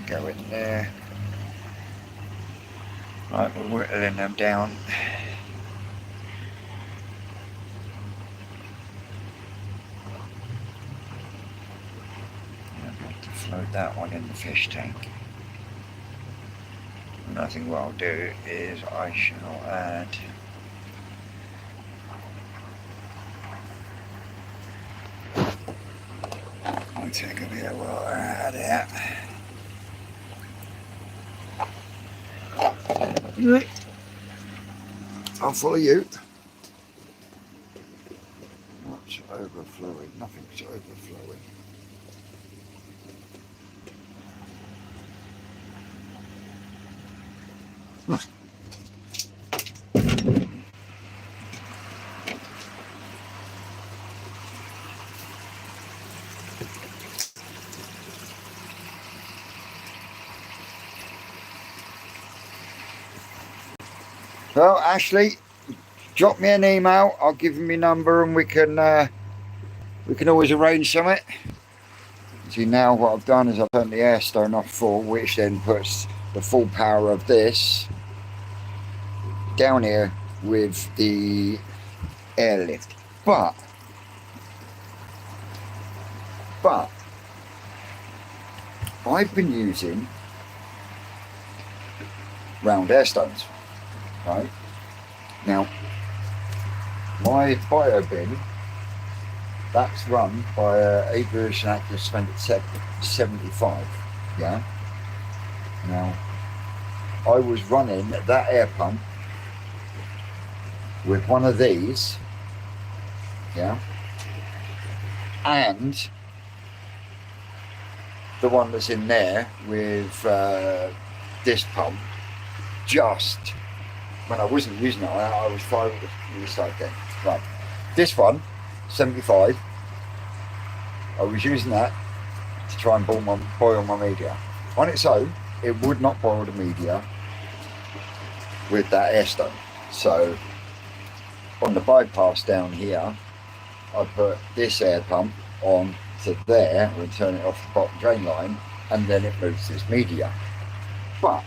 Go in there. Right, we're whittling them down. I'm going to float that one in the fish tank. And I think what I'll do is I shall add I'll take a bit of water out of that. I'll follow you. What's overflowing? Nothing's overflowing. Well, Ashley, drop me an email. I'll give you my number, and we can always arrange something. See, now what I've done is I've turned the air stone off full, which then puts the full power of this down here with the airlift. But I've been using round air stones. Right now, my bio bin, that's run by a Aviation Active Suspended 75. Yeah. Now, I was running that air pump with one of these. Yeah. And the one that's in there with this pump, just when I wasn't using it, I was fine with the side thing. Right. This one 75. I was using that to try and boil my media. On its own, it would not boil the media with that air stone. So on the bypass down here, I put this air pump on to there and turn it off the bottom drain line, and then it moves this media. But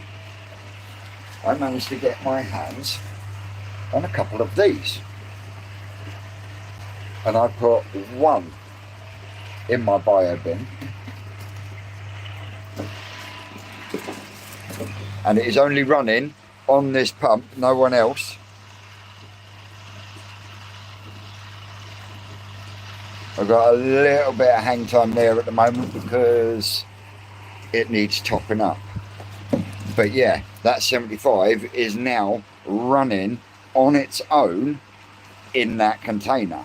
I managed to get my hands on a couple of these, and I put one in my bio bin, and it is only running on this pump, no one else. I've got a little bit of hang time there at the moment because it needs topping up. But yeah, that 75 is now running on its own in that container.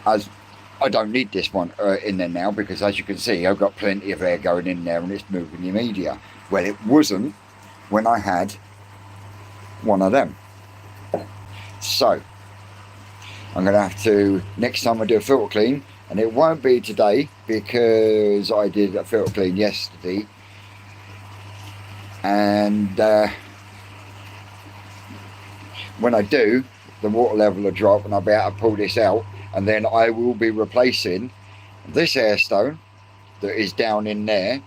As I don't need this one in there now, because as you can see, I've got plenty of air going in there and it's moving the media. Well, it wasn't when I had one of them. So I'm going to have to, next time I do a filter clean, and it won't be today because I did a filter clean yesterday, and when I do, the water level will drop and I'll be able to pull this out, and then I will be replacing this air stone that is down in there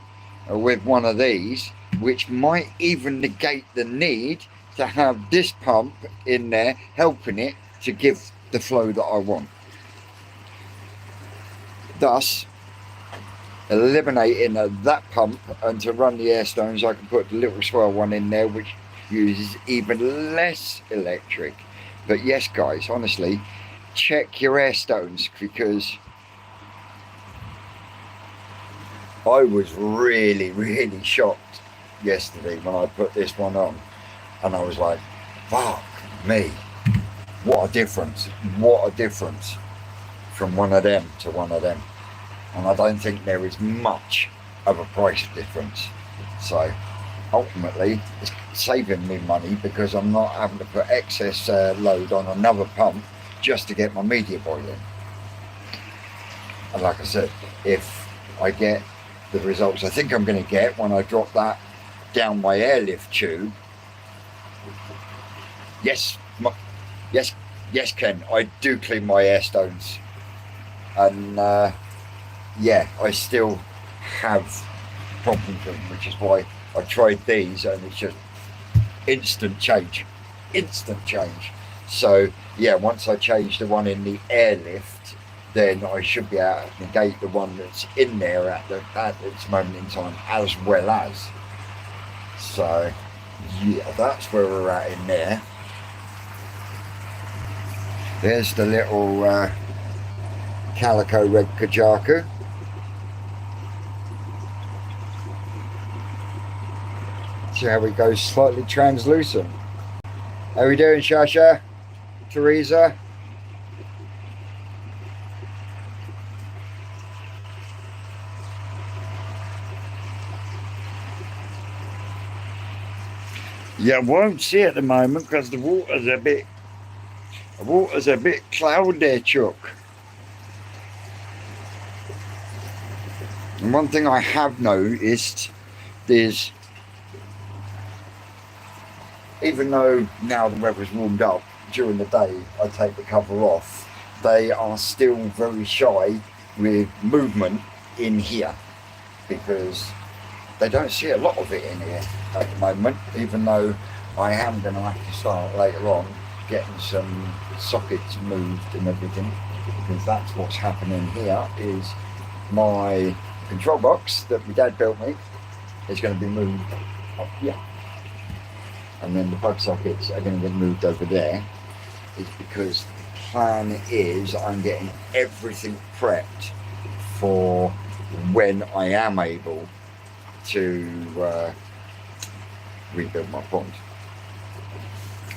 with one of these, which might even negate the need to have this pump in there helping it to give the flow that I want, thus eliminating that pump, and to run the air stones I can put the little swirl one in there which uses even less electric. But yes guys, honestly, check your air stones, because I was really shocked yesterday when I put this one on, and I was like, fuck me, what a difference from one of them to one of them. And I don't think there is much of a price difference. So ultimately it's saving me money because I'm not having to put excess load on another pump just to get my media boiling. And like I said, if I get the results I think I'm going to get when I drop that down my airlift tube, yes Ken, I do clean my air stones, and yeah, I still have problems with them, which is why I tried these, and it's just instant change. So yeah, once I change the one in the airlift, then I should be able to negate the one that's in there at this moment in time as well as. So yeah, that's where we're at in there. There's the little calico red kajaku. See how it goes slightly translucent. How are we doing, Shasha? Teresa? You won't see at the moment because the water's a bit cloudy, Chuck. And one thing I have noticed is, even though now the weather's warmed up, during the day I take the cover off, they are still very shy with movement in here because they don't see a lot of it in here at the moment, even though I am going to have to start later on getting some sockets moved and everything, because that's what's happening here. Is my control box that my dad built me is going to be moved up here, and then the plug sockets are going to get moved over there. It's because the plan is I'm getting everything prepped for when I am able to rebuild my pond.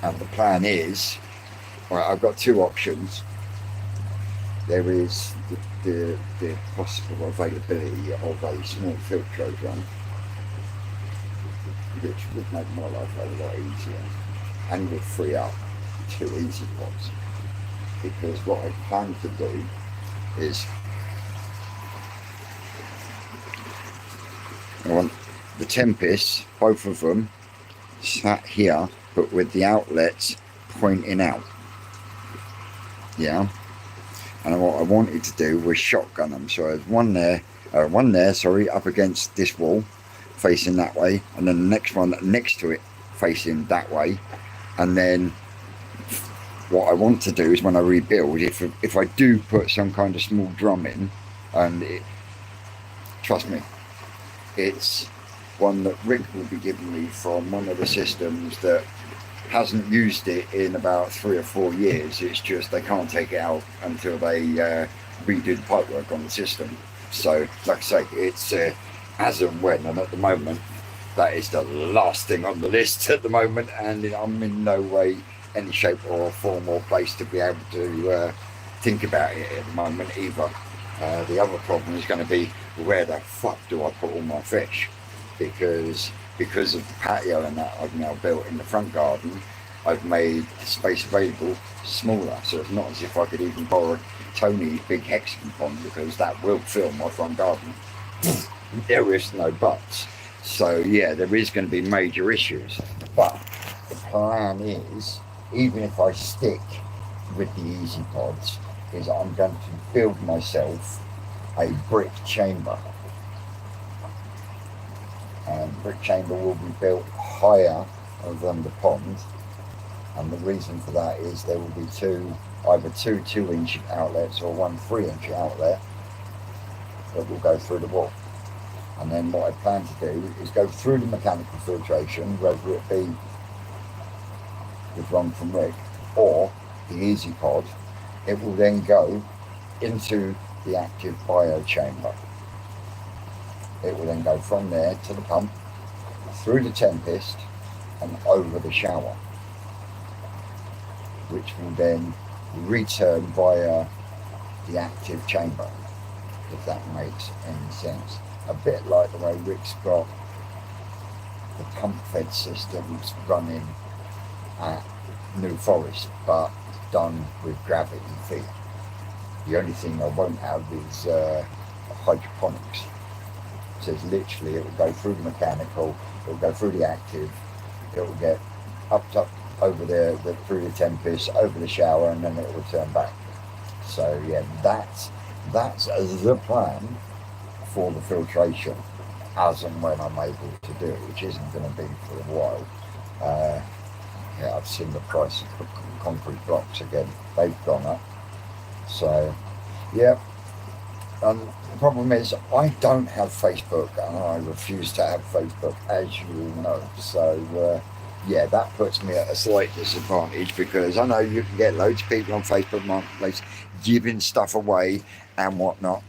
And the plan is, right, I've got two options. There is the possible availability of a small filtro drum, which would make my life a lot easier and would free up two easy pots. because what I plan to do is I want the Tempest, both of them, sat here, but with the outlets pointing out. Yeah. And what I wanted to do was shotgun them. So there's one there, up against this wall, facing that way, and then the next one next to it, facing that way. And then what I want to do is when I rebuild, if I do put some kind of small drum in, and trust me, it's one that Rick will be giving me from one of the systems that hasn't used it in about 3 or 4 years. It's just they can't take it out until they redo the pipework on the system. So like I say, it's as and when, and at the moment that is the last thing on the list at the moment, and I'm in no way, any shape or form or place to be able to think about it at the moment either. The other problem is going to be, where the fuck do I put all my fish? Because of the patio and that I've now built in the front garden, I've made the space available smaller. So it's not as if I could even borrow Tony's big hexagon pond, because that will fill my front garden. There is no buts. So yeah, there is going to be major issues. But the plan is, even if I stick with the easy pods, is I'm going to build myself a brick chamber. And brick chamber will be built higher than the pond, and the reason for that is there will be either two 2-inch outlets or one 3-inch outlet that will go through the wall. And then what I plan to do is go through the mechanical filtration, whether it be with one from Rick or the easy pod. It will then go into the active bio chamber. It will then go from there to the pump, through the Tempest, and over the shower, which will then return via the active chamber, if that makes any sense. A bit like the way Rick's got the pump fed systems running at New Forest, but done with gravity feed. The only thing I won't have is hydroponics. So it's literally, it will go through the mechanical, it will go through the active, it will get up over through the Tempest, over the shower, and then it will return back. So yeah, that's the plan for the filtration, as and when I'm able to do it, which isn't going to be for a while. Yeah, I've seen the price of concrete blocks again, they've gone up. So yeah. The problem is I don't have Facebook, and I refuse to have Facebook, as you all know. So yeah, that puts me at a slight disadvantage, because I know you can get loads of people on Facebook Marketplace giving stuff away and whatnot.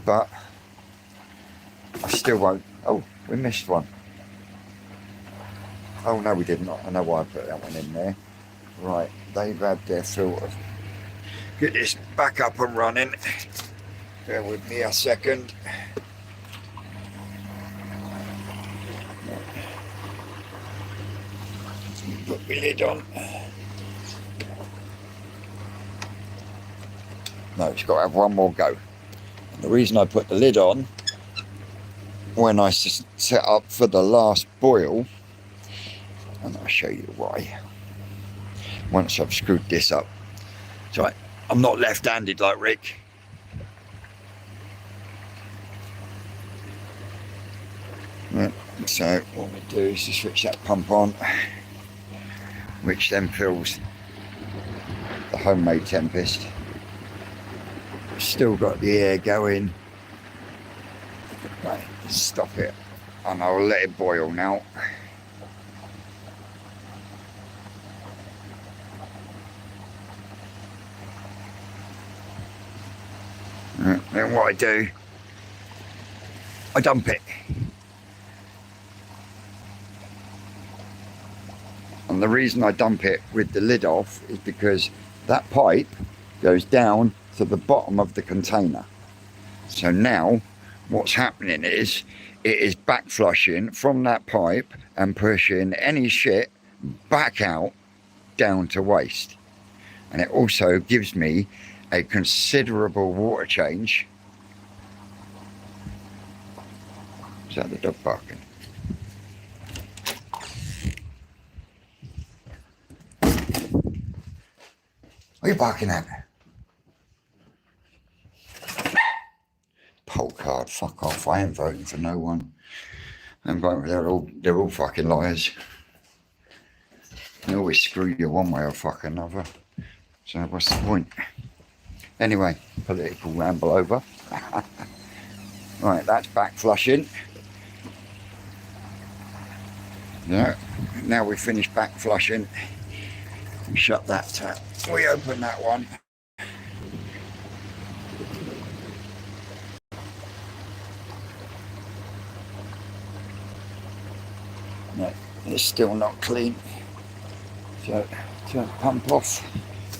But I still won't. Oh, we missed one. Oh no, we didn't. I know why I put that one in there. Right, they've had their filter. Get this back up and running. Bear with me a second. Put my lid on. No, it's got to have one more go. And the reason I put the lid on when I set up for the last boil, and I'll show you why. Once I've screwed this up. It's right. I'm not left-handed like Rick. Right, so what we do is to switch that pump on, which then fills the homemade Tempest. Still got the air going. Right, stop it, and I'll let it boil now. Then what I do, I dump it. And the reason I dump it with the lid off is because that pipe goes down to the bottom of the container. So now what's happening is it is back flushing from that pipe and pushing any shit back out down to waste. And it also gives me a considerable water change. Is that the dog barking? What are you barking at? Poll card, fuck off. I ain't voting for no one. I'm voting, they're all fucking liars. They always screw you one way or fuck another. So what's the point? Anyway, political ramble over. Right, that's back flushing. Yeah, now we finish back flushing. We shut that tap. We open that one. No, it's still not clean. So turn pump off,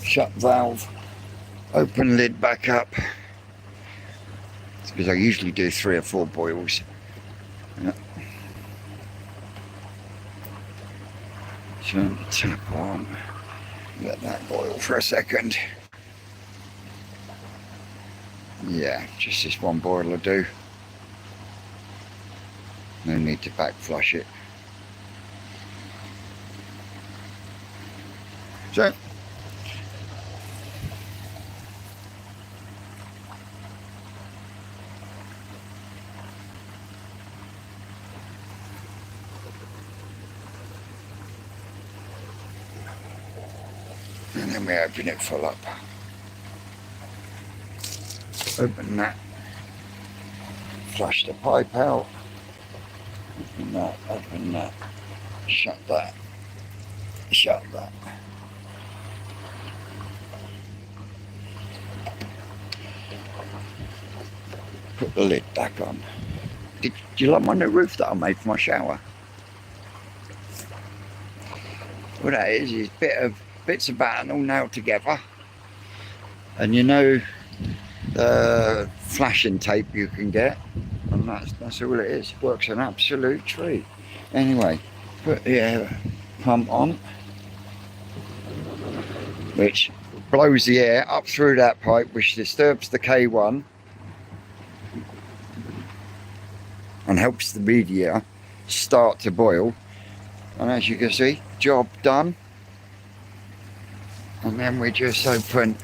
shut valve, open lid back up. It's because I usually do 3 or 4 boils. Yeah. Turn the tap on, let that boil for a second. Yeah, just this one boil will do. No need to back flush it. So, and then we open it full up. Open that. Flush the pipe out. Open that. Shut that. Shut that. Put the lid back on. Did you like my new roof that I made for my shower? What that is bits of batten all nailed together. And you know the flashing tape you can get, and that's all it is. Works an absolute treat. Anyway, put the air pump on, which blows the air up through that pipe, which disturbs the K1 and helps the media start to boil. And as you can see, job done. And then we just open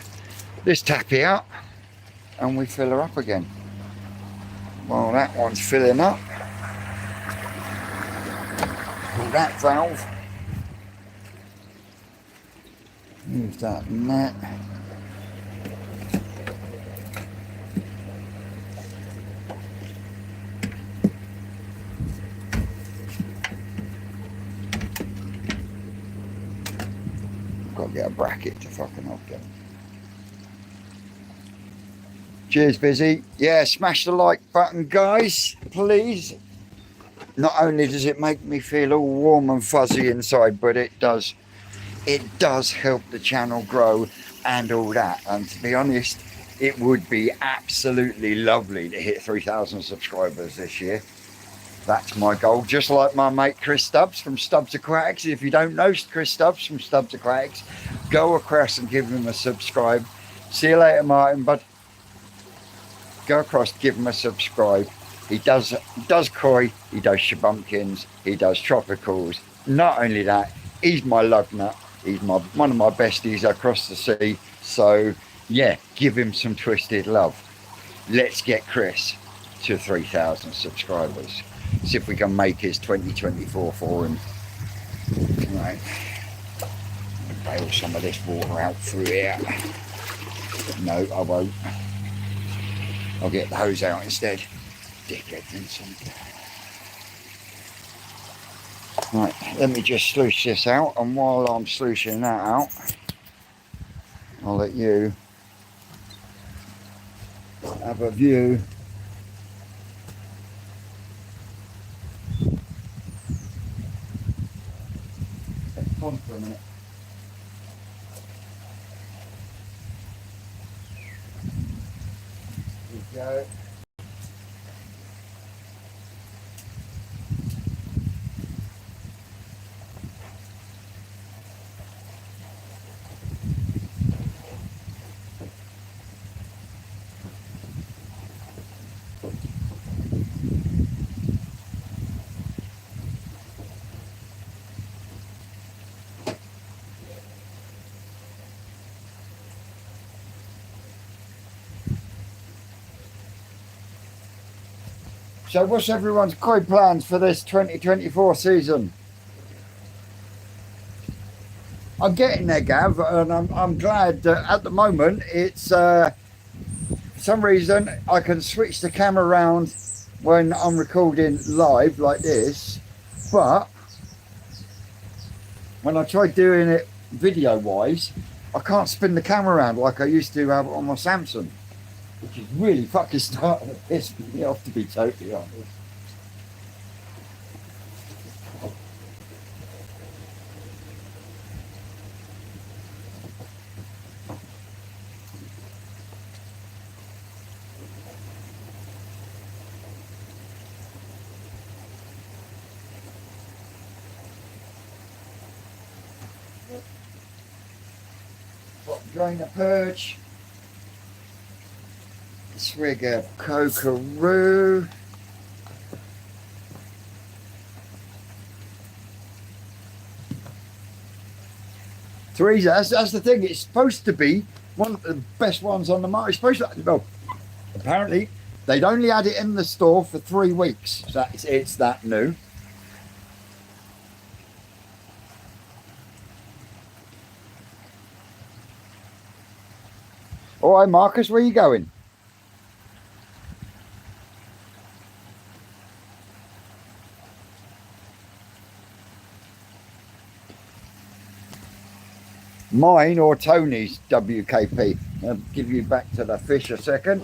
this tappy out and we fill her up again. While that one's filling up, pull that valve, move that and that. Got to get a bracket to fucking hold them. Cheers, Busy. Yeah, smash the like button, guys, please. Not only does it make me feel all warm and fuzzy inside, but it does help the channel grow and all that. And to be honest, it would be absolutely lovely to hit 3,000 subscribers this year. That's my goal. Just like my mate Chris Stubbs from Stubbs Aquatics. If you don't know Chris Stubbs from Stubbs Aquatics, go across and give him a subscribe. See you later, Martin, bud. Go across, give him a subscribe. He does koi, he does shabunkins, he does tropicals. Not only that, he's my lug nut. He's one of my besties across the sea. So yeah, give him some twisted love. Let's get Chris to 3,000 subscribers. See if we can make his 2024 for him. Right. Bail some of this water out through here. No, I won't. I'll get the hose out instead. Dickhead Vincent. Right, let me just sluice this out, and while I'm sluicing that out, I'll let you have a view. Let's on for a minute. Here we go. So what's everyone's koi plans for this 2024 season? I'm getting there, Gav, and I'm glad that at the moment it's for some reason I can switch the camera around when I'm recording live like this, but when I try doing it video wise, I can't spin the camera around like I used to have on my Samsung, which is really fucking starting to piss me off, to be totally honest. Drain the perch, swig of coca-roo. Teresa, that's the thing, it's supposed to be one of the best ones on the market. It's supposed to, well, apparently they'd only had it in the store for 3 weeks. So it's that new. All right, Marcus, where are you going? Mine or Tony's WKP? I'll give you back to the fish a second.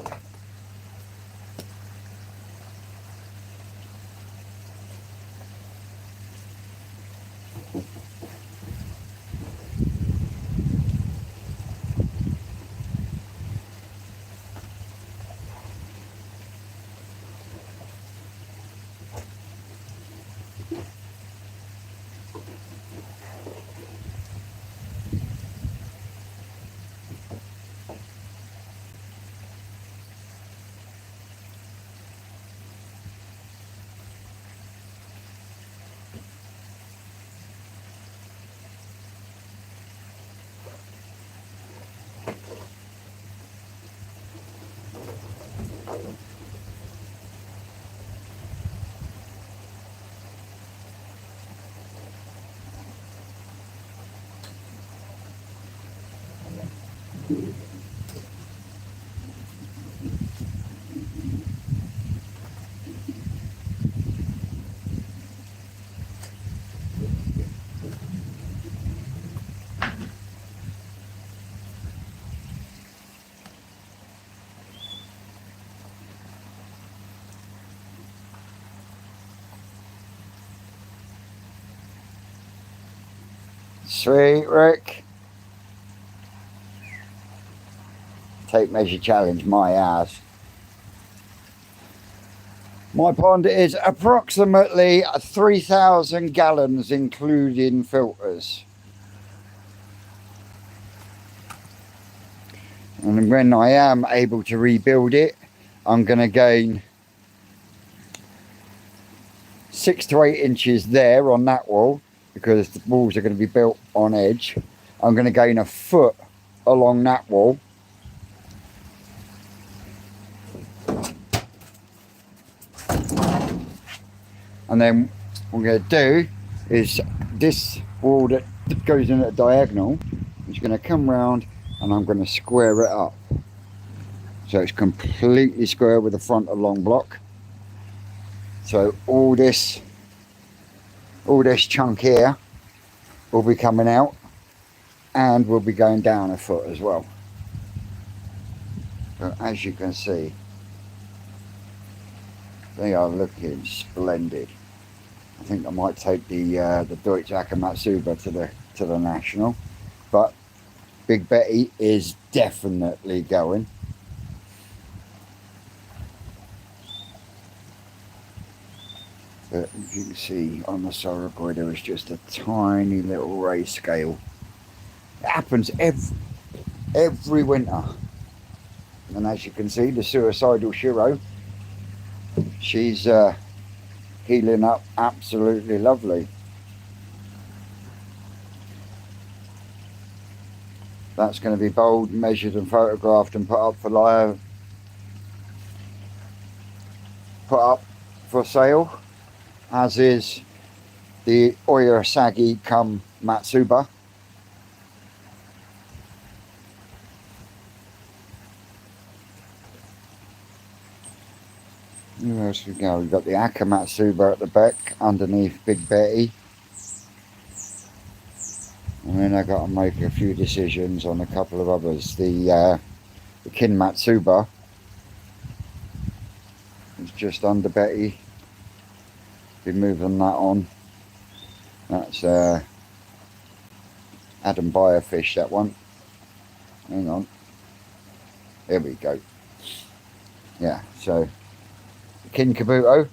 Sweet, Rick. Tape measure challenge, my ass. My pond is approximately 3,000 gallons, including filters. And when I am able to rebuild it, I'm going to gain 6 to 8 inches there on that wall, because the walls are going to be built on edge. I'm going to gain a foot along that wall. And then what I'm going to do is this wall that goes in at a diagonal is going to come round, and I'm going to square it up. So it's completely square with the front of long block. So all this chunk here will be coming out, and will be going down a foot as well. So as you can see, they are looking splendid. I think I might take the Deutsche Akamatsuba to the national, but Big Betty is definitely going. But as you can see on the Sorokoi, there is just a tiny little ray scale. It happens every winter. And as you can see, the suicidal Shiro, she's healing up absolutely lovely. That's going to be bowled, measured and photographed and put up for live. Put up for sale, as is the Oyasagi cum Matsuba. Where else we go? We've got the Akamatsuba at the back underneath Big Betty. And then I got to make a few decisions on a couple of others. The Kin Matsuba is just under Betty. Be moving that on. That's Adam Buyer fish, that one. Hang on. There we go. Yeah, so Kin Kabuto.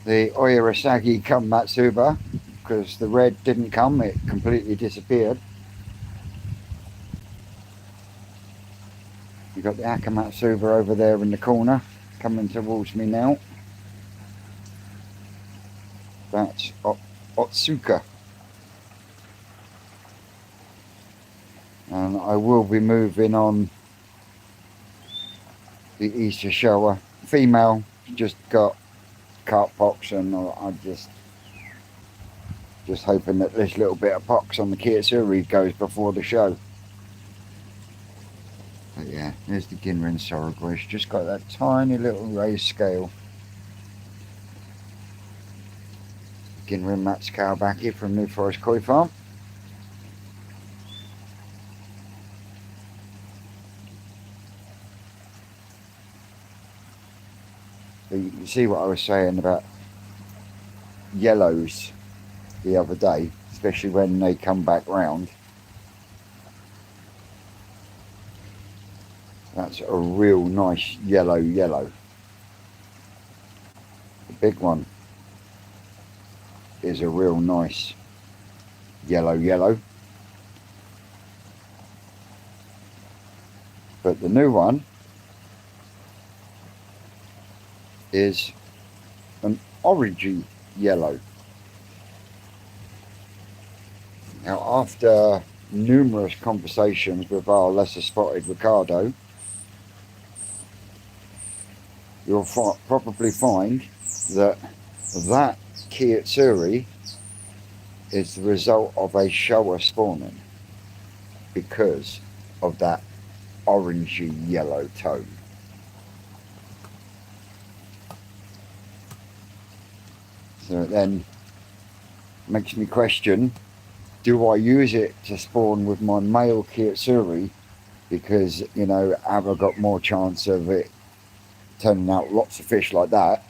The Oyarasagi cum Matsuba, because the red didn't come, it completely disappeared. You've got the Akamatsuba over there in the corner, coming towards me now. That's Otsuka. And I will be moving on the Easter shower. Female, just got carp pox, and I'm just hoping that this little bit of pox on the Kitsuri goes before the show. But yeah, there's the Ginrin Sorogwish, just got that tiny little raised scale. Ginrin Matsukow back here from New Forest Koi Farm. So you can see what I was saying about yellows the other day, especially when they come back round. That's a real nice yellow. The big one is a real nice yellow. But the new one is an orangey yellow. Now, after numerous conversations with our lesser spotted Ricardo, you'll probably find that Kitsuri is the result of a shower spawning because of that orangey yellow tone. So it then makes me question, do I use it to spawn with my male Kitsuri because, you know, have I got more chance of it turning out lots of fish like that?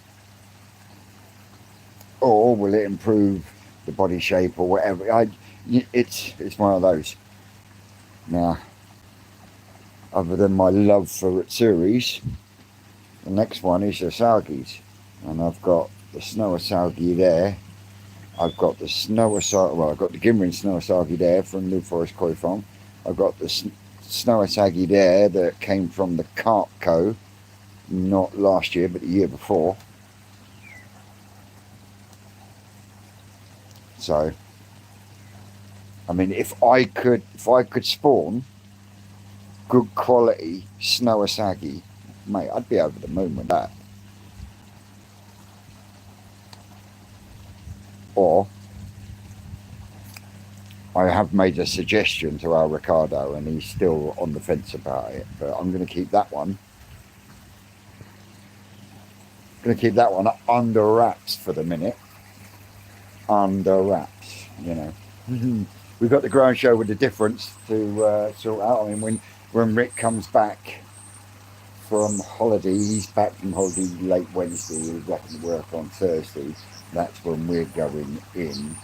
Or will it improve the body shape or whatever? It's one of those. Now, other than my love for Utsuris, the next one is the Asagis. And I've got the Snow Asagi there. I've got the I've got the Ginrin Snow Asagi there from New Forest Koi Farm. I've got the Snow Asagi there that came from the Carp Co. Not last year, but the year before. So, I mean, if I could spawn good quality Snow Asagi, mate, I'd be over the moon with that. Or I have made a suggestion to our Ricardo, and he's still on the fence about it. But I'm going to keep that one. Under wraps for the minute. Under wraps, you know. We've got the ground show with the difference to sort out. I mean, when Rick comes back from holiday, he's back from holiday late Wednesday. He's back to work on Thursday. That's when we're going in.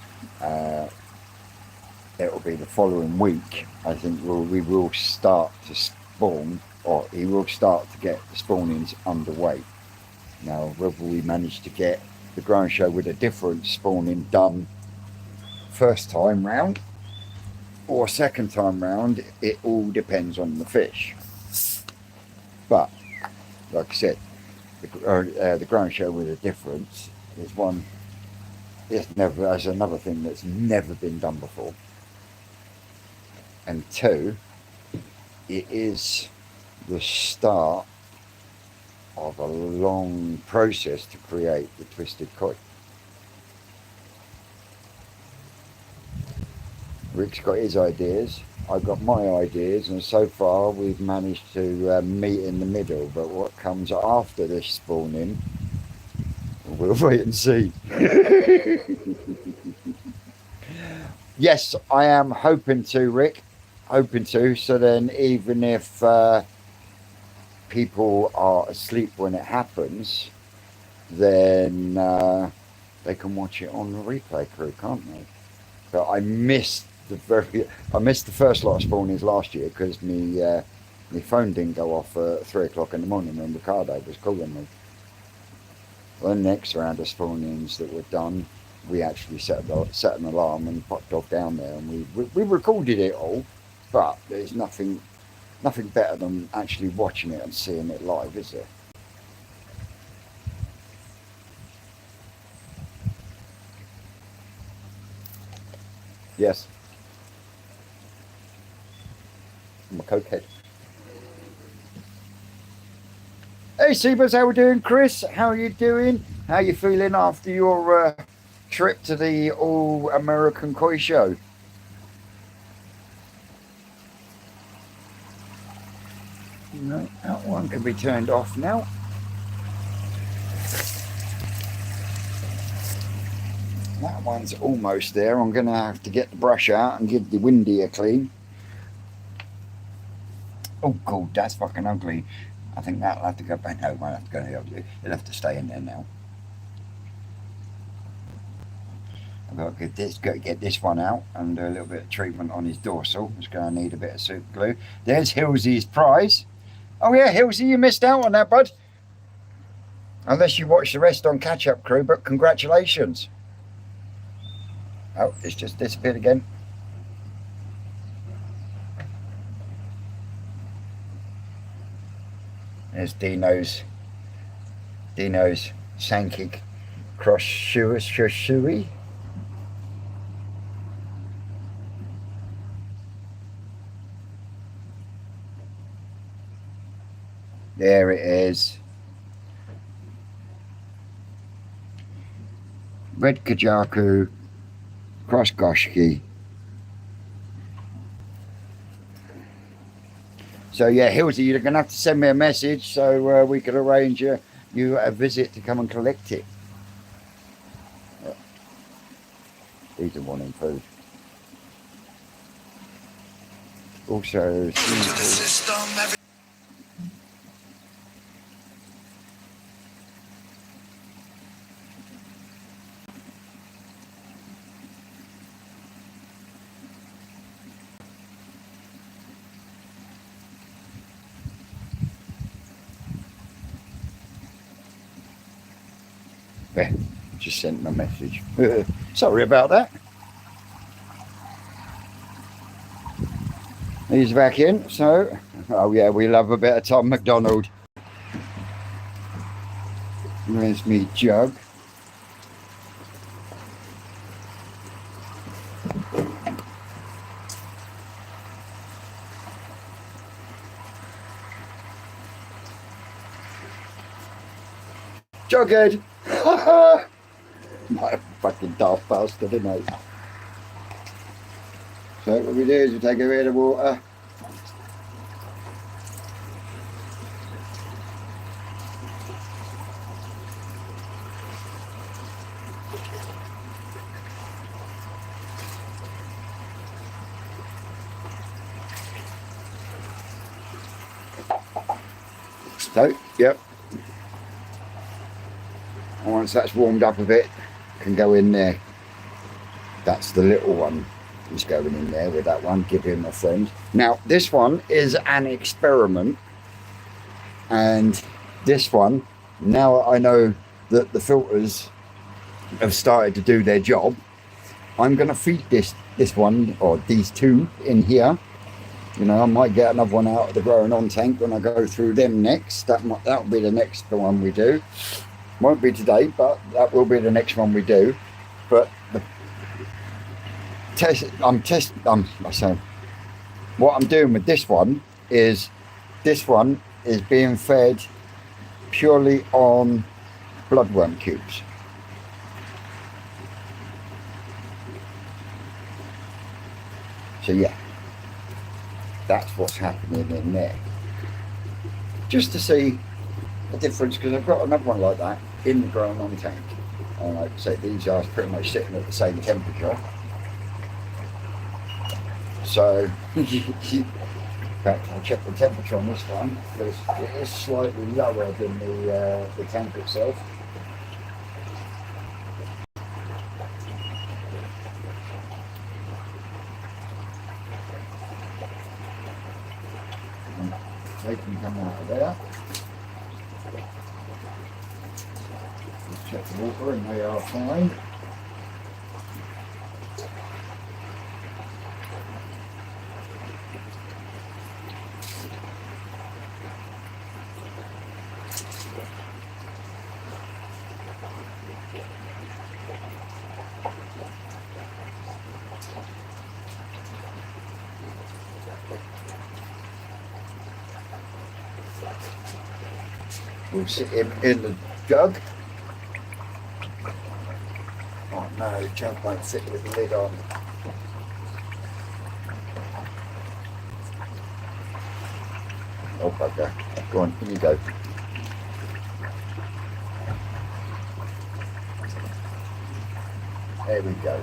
It'll be the following week. I think we will start to spawn, or he will start to get the spawnings underway. Now, whether we manage to get the ground show with a different spawning done first time round or second time round, it all depends on the fish. But, like I said, the ground show with a difference is one. There's another thing that's never been done before. And two, it is the start of a long process to create the twisted koi. Rick's got his ideas, I've got my ideas, and so far we've managed to meet in the middle. But what comes after this spawning, we'll wait and see. Yes, I am hoping to, Rick. Hoping to. So then, even if people are asleep when it happens, then they can watch it on the replay crew, can't they? But I missed the first lot of spawnings last year because my phone didn't go off at 3 o'clock in the morning when Ricardo was calling me. Well, the next round of spawnings that were done, we actually set an alarm and popped off down there, and we recorded it all. But there's nothing better than actually watching it and seeing it live, is there? Yes. I'm a cokehead. Hey Seabus, how we doing? Chris, how are you doing? How are you feeling after your trip to the All American Koi Show? No, that one can be turned off now. That one's almost there. I'm going to have to get the brush out and give the windy a clean. Oh God, that's fucking ugly. I think that'll have to go back. No, it won't have to go in the other. It'll have to stay in there now. I've got to get this one out and do a little bit of treatment on his dorsal. It's going to need a bit of super glue. There's Hillsy's prize. Oh yeah, Hillsy, you missed out on that, bud. Unless you watched the rest on Catch Up Crew, but congratulations. Oh, it's just disappeared again. There's Dino's Sankey cross shui. There it is. Red Kajaku cross Goshki. So yeah, Hilsey, you're going to have to send me a message so we can arrange you a visit to come and collect it. These are wanting food. Also, there, just sent my message. Sorry about that. He's back in, so, oh yeah, we love a bit of Tom McDonald. Where's me jug? Jughead! My fucking daft bastard, isn't it? So what we do is we take a bit of water. So, yep. And once that's warmed up a bit, can go in there. That's the little one. He's going in there with that one. Give him a friend. Now, this one is an experiment. And this one, now I know that the filters have started to do their job, I'm going to feed this one, or these two, in here. You know, I might get another one out of the growing on tank when I go through them next. That'll be the next one we do. Won't be today, but that will be the next one we do. But what I'm doing with this one is This one is being fed purely on bloodworm cubes. So yeah, that's what's happening in there. Just to see the difference, because I've got another one like that in the growing on tank. And like I say, these are pretty much sitting at the same temperature. So, in fact, I'll check the temperature on this one, because it is slightly lower than the tank itself. They can come out of there. Let's check the water, and they are fine. We'll sit him in the jug. Oh no, the jug won't fit with the lid on. Oh bugger. Go on, in you go. There we go.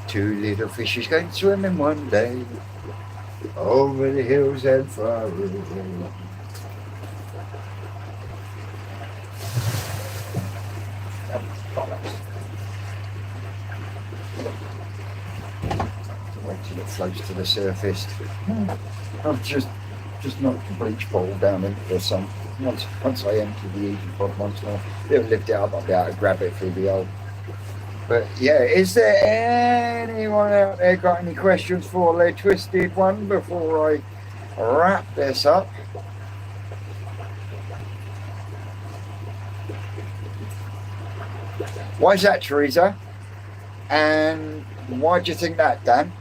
Two little fishes going swimming one day over the hills and far away. Wait till it floats to the surface. I've just knocked the bleach bottle down into the sump. Once I empty the eating pod once more, it'll lift it up, I'll be able to grab it through the hole. But yeah, is there anyone out there got any questions for their twisted one before I wrap this up? Why is that, Teresa? And why do you think that, Dan?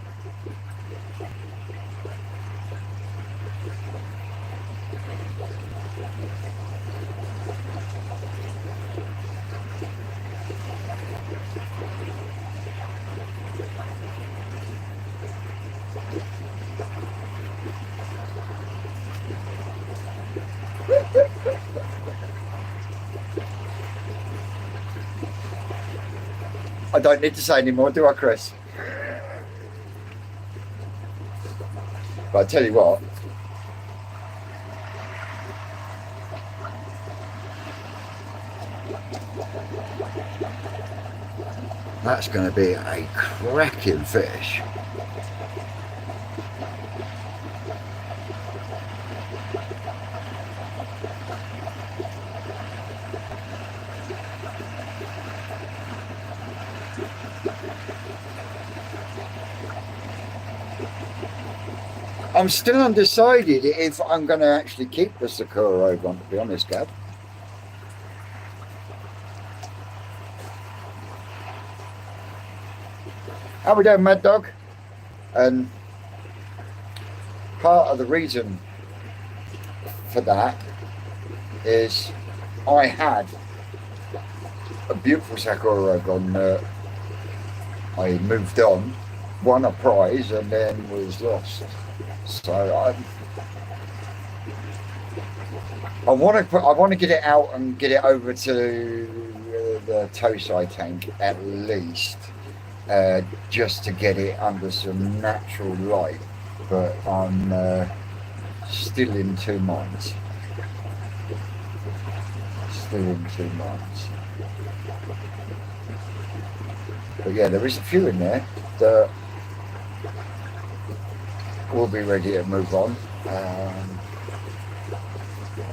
I don't need to say anymore, do I, Chris? But I tell you what, that's going to be a cracking fish. I'm still undecided if I'm going to actually keep the Sakura on, to be honest, Gab. How we doing, Mad Dog? And part of the reason for that is I had a beautiful Sakura on that I moved on, won a prize, and then was lost. So I want to get it out and get it over to the Tosai tank at least, just to get it under some natural light. But I'm still in two minds. But yeah, there is a few in there that we'll be ready to move on. I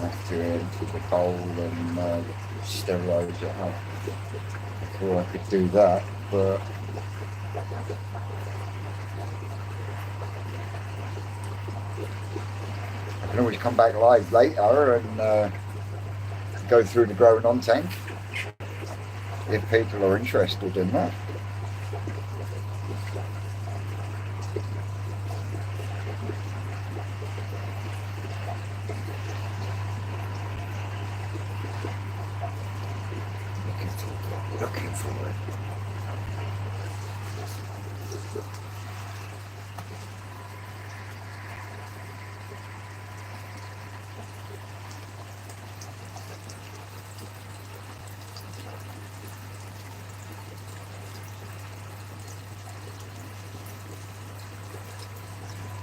have to empty the bowl and sterilise it up before I could do that, but I can always come back live later and go through the growing on tank if people are interested in that.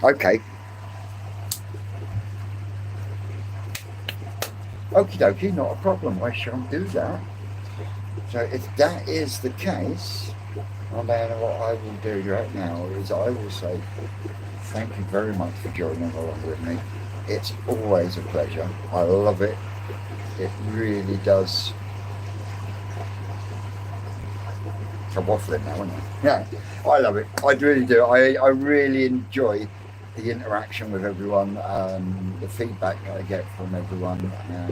Okay. Okie dokie, not a problem. I shall do that. So if that is the case, then what I will do right now is I will say thank you very much for joining along with me. It's always a pleasure. I love it. It really does. I'm waffling now, aren't I? Yeah, I love it. I really do. I really enjoy the interaction with everyone, the feedback that I get from everyone.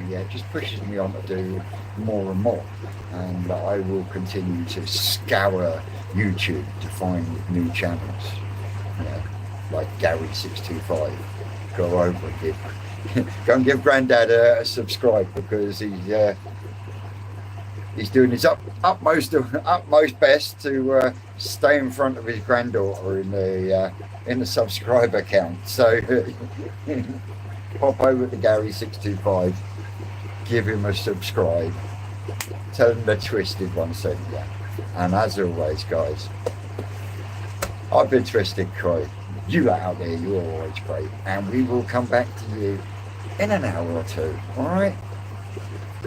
Yeah, it just pushes me on to do more and more. And I will continue to scour YouTube to find new channels. Yeah, like Gary625. Go over and give Grandad a subscribe, because he's doing his utmost best to stay in front of his granddaughter in the subscriber count. So pop over to Gary625, give him a subscribe, tell him the Twisted One sent you. And as always, guys, I've been Twisted Croy. You out there, you're always great, and we will come back to you in an hour or two. All right?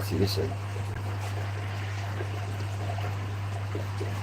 See you soon.